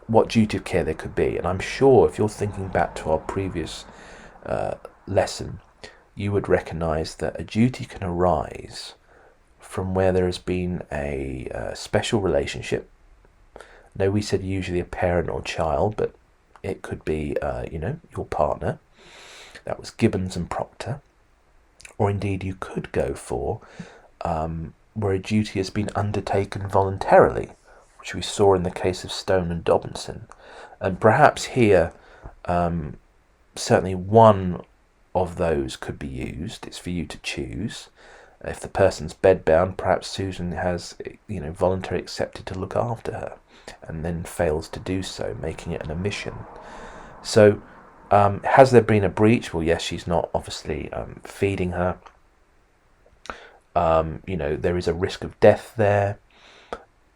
what duty of care there could be. And I'm sure if you're thinking back to our previous lesson, you would recognise that a duty can arise from where there has been a special relationship. No, we said usually a parent or child, but it could be, your partner. That was Gibbons and Proctor. Or indeed you could go for where a duty has been undertaken voluntarily, which we saw in the case of Stone and Dobinson. And perhaps here, certainly one of those could be used. It's for you to choose. If the person's bedbound, perhaps Susan has, voluntarily accepted to look after her and then fails to do so, making it an omission. So, has there been a breach? Well, yes, she's not obviously feeding her. There is a risk of death there.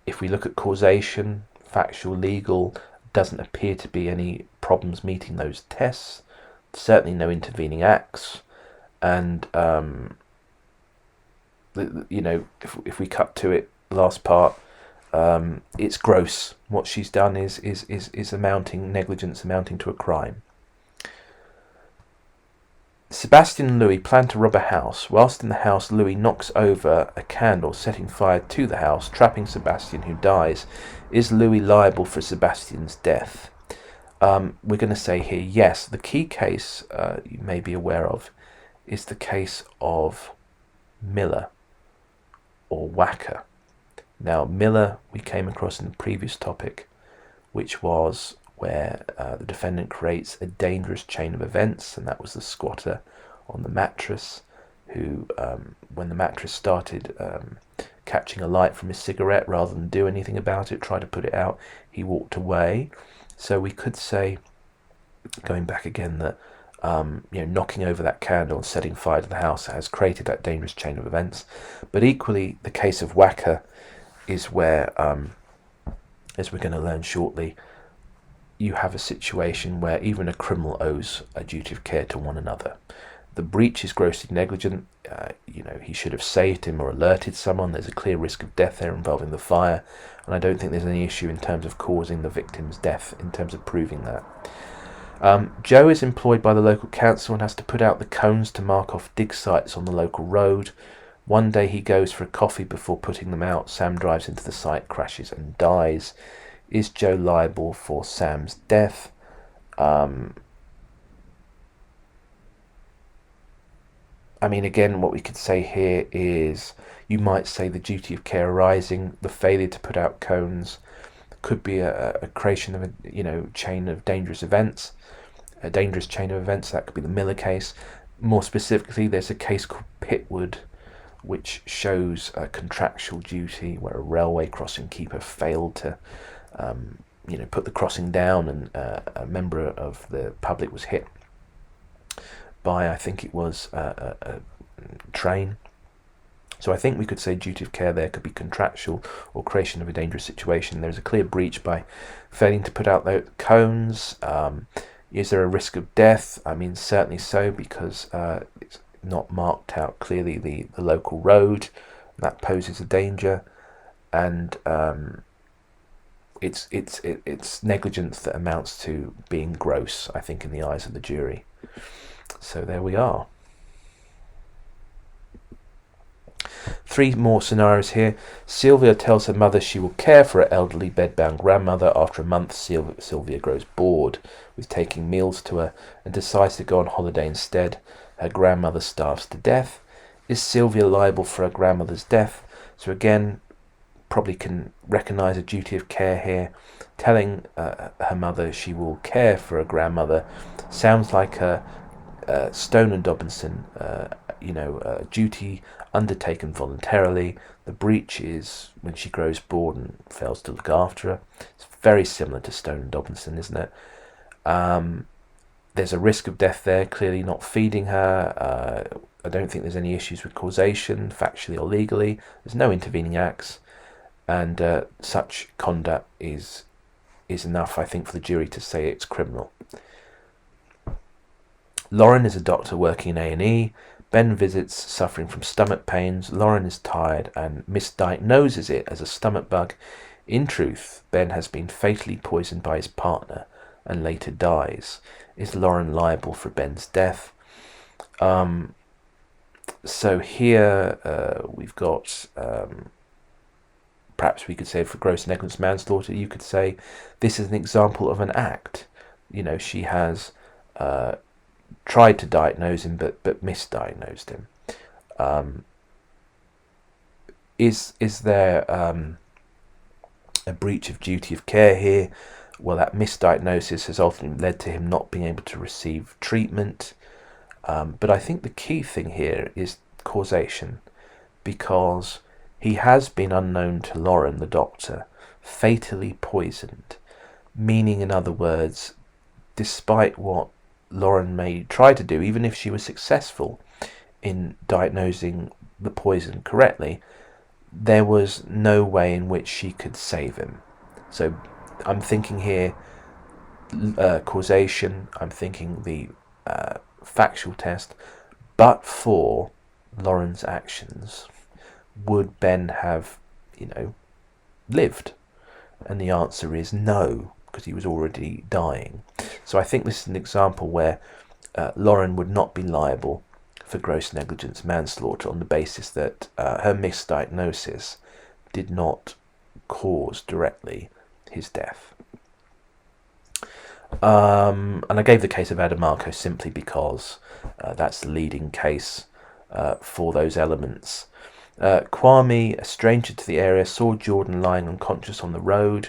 If we look at causation, factual, legal, doesn't appear to be any problems meeting those tests. Certainly no intervening acts. And if we cut to it, last part, it's gross. What she's done is amounting negligence, amounting to a crime. Sebastian and Louis plan to rob a house. Whilst in the house, Louis knocks over a candle, setting fire to the house, trapping Sebastian, who dies. Is Louis liable for Sebastian's death? We're going to say here, yes. The key case you may be aware of is the case of Miller or Wacker. Now, Miller we came across in the previous topic, which was where the defendant creates a dangerous chain of events, and that was the squatter on the mattress who, when the mattress started catching a light from his cigarette, rather than do anything about it, try to put it out, he walked away. So we could say, going back again, that knocking over that candle and setting fire to the house has created that dangerous chain of events. But equally, the case of Wacker is where, as we're going to learn shortly, you have a situation where even a criminal owes a duty of care to one another. The breach is grossly negligent. He should have saved him or alerted someone. There's a clear risk of death there involving the fire, and I don't think there's any issue in terms of causing the victim's death, in terms of proving that. Joe is employed by the local council and has to put out the cones to mark off dig sites on the local road. One day he goes for a coffee before putting them out. Sam drives into the site, crashes and dies. Is Joe liable for Sam's death? Again, what we could say here is you might say the duty of care arising, the failure to put out cones, could be a creation of a chain of dangerous events, a dangerous chain of events. That could be the Miller case. More specifically, there's a case called Pitwood, which shows a contractual duty where a railway crossing keeper failed to put the crossing down, and a member of the public was hit by, I think it was a train. So I think we could say duty of care there could be contractual or creation of a dangerous situation. There's a clear breach by failing to put out the cones. Is there a risk of death? Certainly so, because it's not marked out clearly the local road. That poses a danger, and it's negligence that amounts to being gross, I think, in the eyes of the jury. So there we are. 3 more scenarios here. Sylvia tells her mother she will care for her elderly bedbound grandmother. After a month, Sylvia grows bored with taking meals to her and decides to go on holiday instead. Her grandmother starves to death. Is Sylvia liable for her grandmother's death? So again, probably can recognise a duty of care here. Telling her mother she will care for her grandmother sounds like a Stone and Dobinson, duty undertaken voluntarily. The breach is when she grows bored and fails to look after her. It's very similar to Stone and Dobinson, isn't it? There's a risk of death there, clearly not feeding her. I don't think there's any issues with causation, factually or legally. There's no intervening acts, and such conduct is enough, I think, for the jury to say it's criminal. Lauren is a doctor working in A&E. Ben visits suffering from stomach pains. Lauren is tired and misdiagnoses it as a stomach bug. In truth, Ben has been fatally poisoned by his partner and later dies. Is Lauren liable for Ben's death? So here we've got, perhaps we could say for gross negligence manslaughter, you could say this is an example of an act. You know, she has tried to diagnose him but misdiagnosed him. Is there a breach of duty of care here? Well, that misdiagnosis has ultimately led to him not being able to receive treatment. But I think the key thing here is causation, because he has been, unknown to Lauren, the doctor, fatally poisoned. Meaning, in other words, despite what Lauren may try to do, even if she was successful in diagnosing the poison correctly, there was no way in which she could save him. So I'm thinking here causation, I'm thinking the factual test. But for Lauren's actions, would Ben have, lived? And the answer is no, because he was already dying. So I think this is an example where Lauren would not be liable for gross negligence manslaughter on the basis that her misdiagnosis did not cause directly his death. And I gave the case of Adamarco simply because that's the leading case for those elements. Kwame, a stranger to the area, saw Jordan lying unconscious on the road.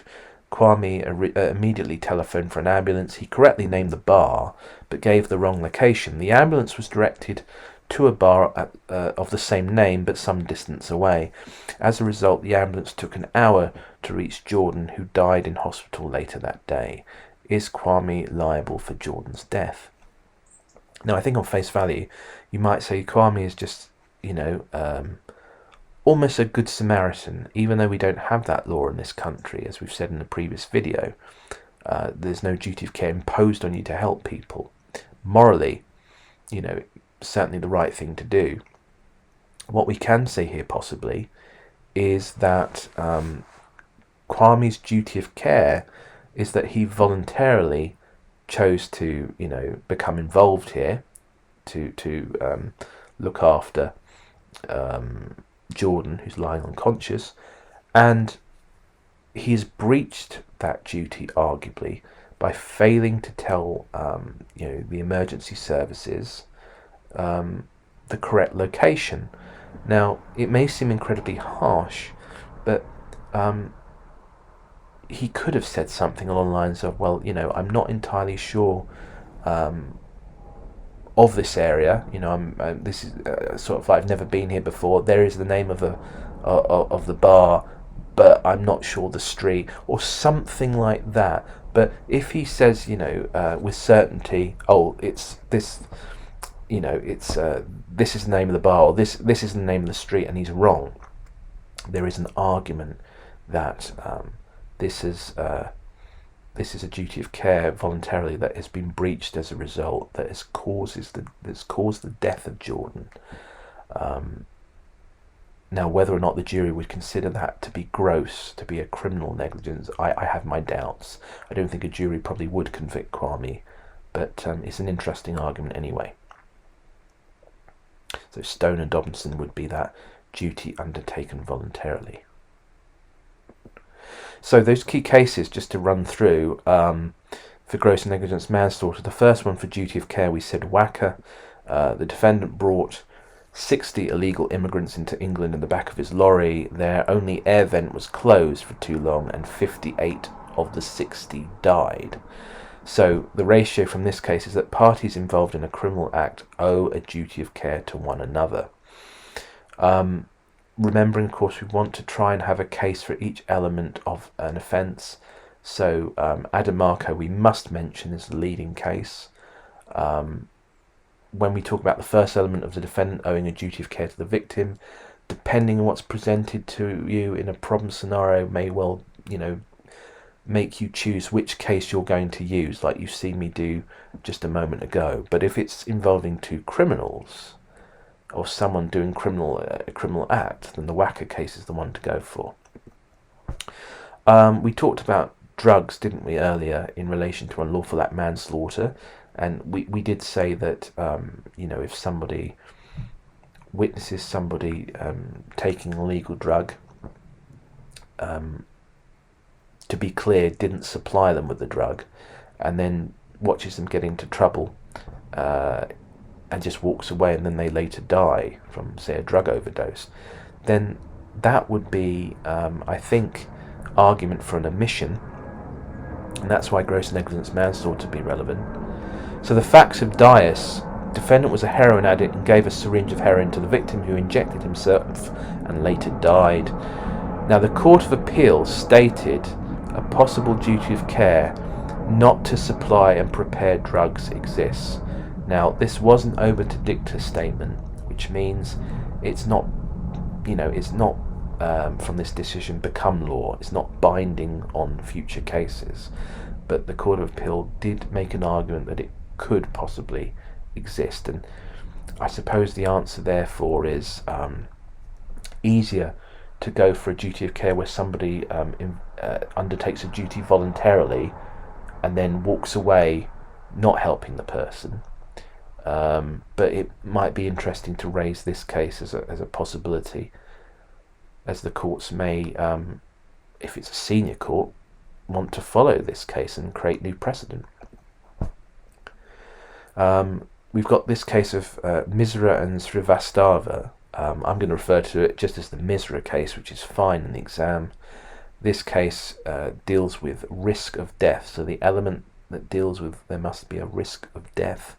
Kwame immediately telephoned for an ambulance. He correctly named the bar, but gave the wrong location. The ambulance was directed to a bar of the same name, but some distance away. As a result, the ambulance took an hour to reach Jordan, who died in hospital later that day. Is Kwame liable for Jordan's death? Now, I think on face value, you might say Kwame is just, almost a good Samaritan, even though we don't have that law in this country, as we've said in the previous video. There's no duty of care imposed on you to help people. Morally, certainly the right thing to do. What we can say here possibly is that Kwame's duty of care is that he voluntarily chose to, become involved here, to look after Jordan, who's lying unconscious, and he's breached that duty arguably by failing to tell the emergency services the correct location. Now, it may seem incredibly harsh, but he could have said something along the lines of, well, I'm not entirely sure of this area. This is sort of like, I've never been here before. There is the name of the bar, but I'm not sure the street, or something like that. But if he says, with certainty, it's this, this is the name of the bar, or this is the name of the street, and he's wrong, there is an argument that this is a duty of care voluntarily that has been breached as a result, that's caused the death of Jordan. Now, whether or not the jury would consider that to be gross, to be a criminal negligence, I have my doubts. I don't think a jury probably would convict Kwame, but it's an interesting argument anyway. So Stone and Dobinson would be that duty undertaken voluntarily. So those key cases, just to run through, for gross negligence manslaughter. The first one, for duty of care, we said Wacker. The defendant brought 60 illegal immigrants into England in the back of his lorry. Their only air vent was closed for too long, and 58 of the 60 died. So the ratio from this case is that parties involved in a criminal act owe a duty of care to one another. Remembering, of course, we want to try and have a case for each element of an offence. So Adamarco, we must mention, is the leading case. When we talk about the first element of the defendant owing a duty of care to the victim, depending on what's presented to you in a problem scenario, may well, make you choose which case you're going to use, like you've seen me do just a moment ago. But if it's involving two criminals or someone doing a criminal act, then the whacker case is the one to go for. We talked about drugs, didn't we, earlier in relation to unlawful act manslaughter, and we did say that if somebody witnesses somebody taking an illegal drug, to be clear, didn't supply them with the drug, and then watches them get into trouble and just walks away, and then they later die from, say, a drug overdose, then that would be, I think, argument for an omission, and that's why gross negligence manslaughter would be relevant. So the facts of Dias: defendant was a heroin addict and gave a syringe of heroin to the victim, who injected himself and later died. Now, the Court of Appeal stated a possible duty of care not to supply and prepare drugs exists. Now, this was an obiter dicta statement, which means it's not, from this decision become law. It's not binding on future cases. But the Court of Appeal did make an argument that it could possibly exist, and I suppose the answer therefore is easier to go for a duty of care where somebody undertakes a duty voluntarily and then walks away not helping the person. But it might be interesting to raise this case as a possibility, as the courts may, if it's a senior court, want to follow this case and create new precedent. We've got this case of Misra and Srivastava. I'm going to refer to it just as the Misra case, which is fine in the exam. This case deals with risk of death, so the element that deals with there must be a risk of death.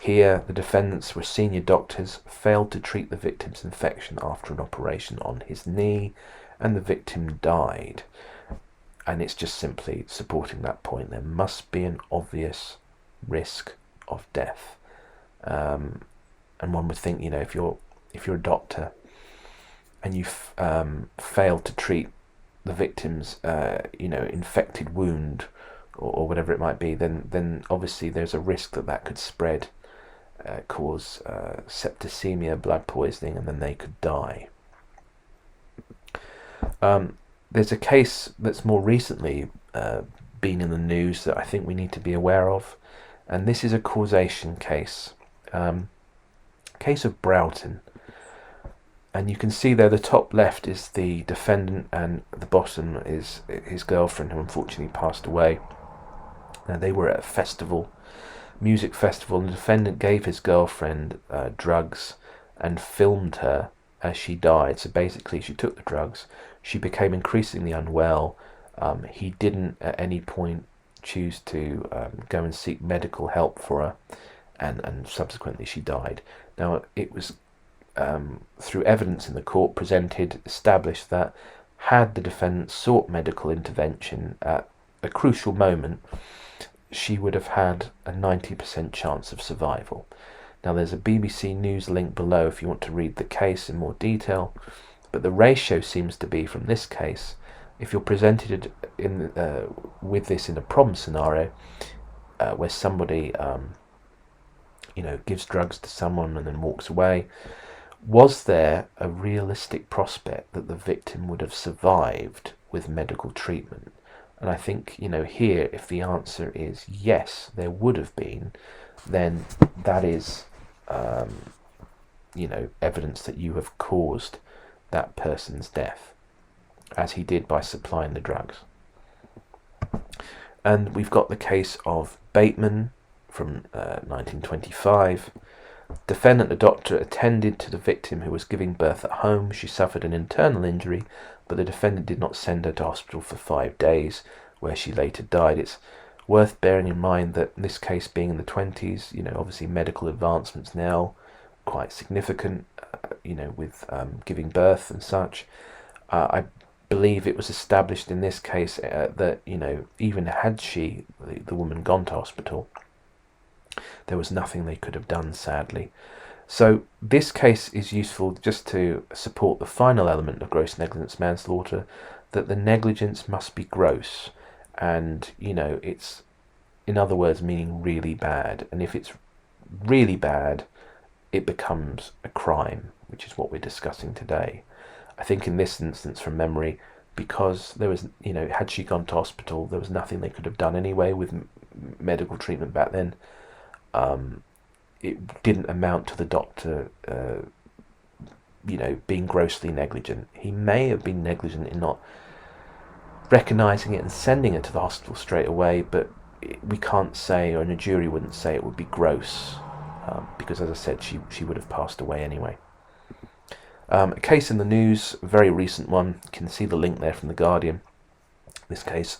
Here, the defendants were senior doctors, failed to treat the victim's infection after an operation on his knee, and the victim died. And it's just simply supporting that point. There must be an obvious risk of death. And one would think, if you're a doctor and you've failed to treat the victim's infected wound or whatever it might be, then obviously there's a risk that could spread, cause septicemia, blood poisoning, and then they could die. There's a case that's more recently been in the news that I think we need to be aware of, and this is a causation case. Case of Broughton. And you can see there the top left is the defendant and the bottom is his girlfriend, who unfortunately passed away. Now, they were at a festival, music festival, and the defendant gave his girlfriend drugs and filmed her as she died. So basically she took the drugs, she became increasingly unwell. He didn't at any point choose to go and seek medical help for her, and subsequently she died. Now, it was through evidence in the court presented, established that had the defendant sought medical intervention at a crucial moment, she would have had a 90% chance of survival. Now, there's a BBC News link below if you want to read the case in more detail, but the ratio seems to be, from this case, if you're presented with this in a problem scenario where somebody gives drugs to someone and then walks away, was there a realistic prospect that the victim would have survived with medical treatment? And I think, here, if the answer is yes, there would have been, then that is, evidence that you have caused that person's death, as he did by supplying the drugs. And we've got the case of Bateman from 1925. Defendant, a doctor, attended to the victim who was giving birth at home. She suffered an internal injury, but the defendant did not send her to hospital for 5 days, where she later died. It's worth bearing in mind that in this case being in the 20s, obviously medical advancements now quite significant, with giving birth and such. I believe it was established in this case that, you know, even had the woman, gone to hospital, there was nothing they could have done, sadly. So this case is useful just to support the final element of gross negligence manslaughter, that the negligence must be gross, and, you know, it's, in other words, meaning really bad. And if it's really bad, it becomes a crime, which is what we're discussing today. I think in this instance, from memory, because there was, you know, had she gone to hospital, there was nothing they could have done anyway with medical treatment back then. It didn't amount to the doctor, you know, being grossly negligent. He may have been negligent in not recognising it and sending her to the hospital straight away, but we can't say, or a jury wouldn't say, it would be gross, because, as I said, she would have passed away anyway. A case in the news, a very recent one, you can see the link there from The Guardian. This case,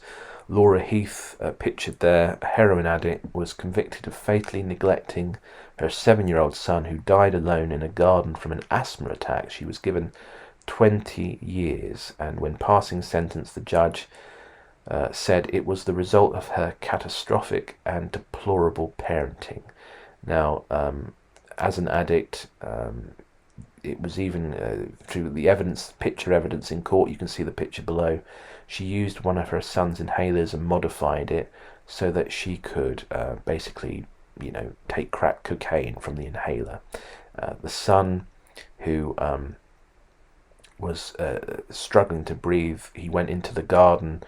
Laura Heath, pictured there, a heroin addict, was convicted of fatally neglecting her 7-year-old son, who died alone in a garden from an asthma attack. She was given 20 years, and when passing sentence, the judge said it was the result of her catastrophic and deplorable parenting. Now, as an addict, it was even through the evidence, picture evidence in court, you can see the picture below, she used one of her son's inhalers and modified it so that she could basically, you know, take crack cocaine from the inhaler. The son, who was struggling to breathe, he went into the garden,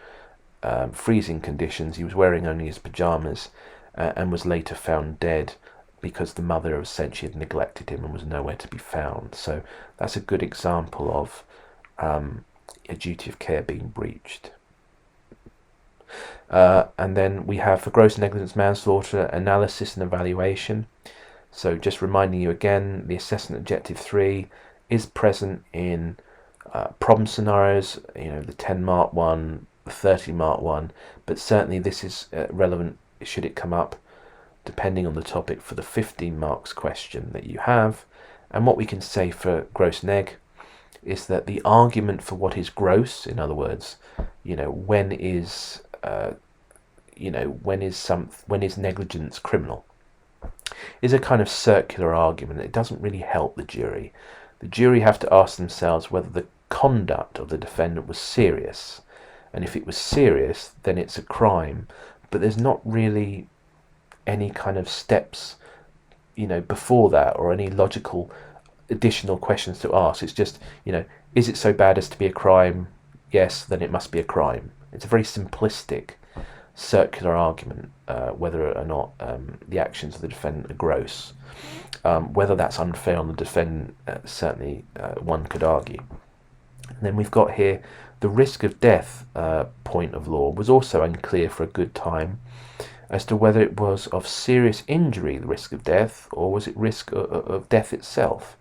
freezing conditions. He was wearing only his pajamas, and was later found dead, because the mother said she had neglected him and was nowhere to be found. So that's a good example of a duty of care being breached. And then we have, for gross negligence manslaughter, analysis and evaluation. So just reminding you again, the assessment objective 3 is present in problem scenarios, you know, the 10 mark one, the 30 mark one, but certainly this is relevant should it come up, depending on the topic, for the 15 marks question that you have. And what we can say for gross neg is that the argument for what is gross, in other words, you know, when is negligence criminal, is a kind of circular argument. It doesn't really help the jury. The jury have to ask themselves whether the conduct of the defendant was serious, and if it was serious, then it's a crime. But there's not really any kind of steps, you know, before that, or any logical additional questions to ask. It's just, you know, is it so bad as to be a crime? Yes, then it must be a crime. It's a very simplistic, circular argument, whether or not the actions of the defendant are gross. Whether that's unfair on the defendant, certainly one could argue. And then we've got here the risk of death point of law was also unclear for a good time as to whether it was of serious injury, the risk of death, or was it risk of death itself.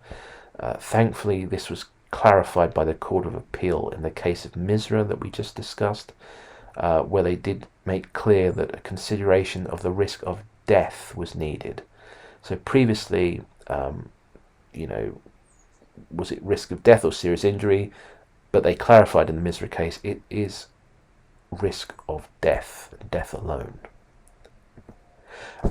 Thankfully, this was clarified by the Court of Appeal in the case of Misra that we just discussed, where they did make clear that a consideration of the risk of death was needed. So previously, you know, was it risk of death or serious injury? But they clarified in the Misra case, it is risk of death, death alone.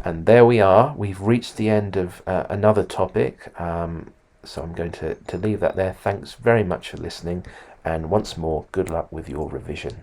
And there we are. We've reached the end of another topic. So I'm going to leave that there. Thanks very much for listening. And once more, good luck with your revision.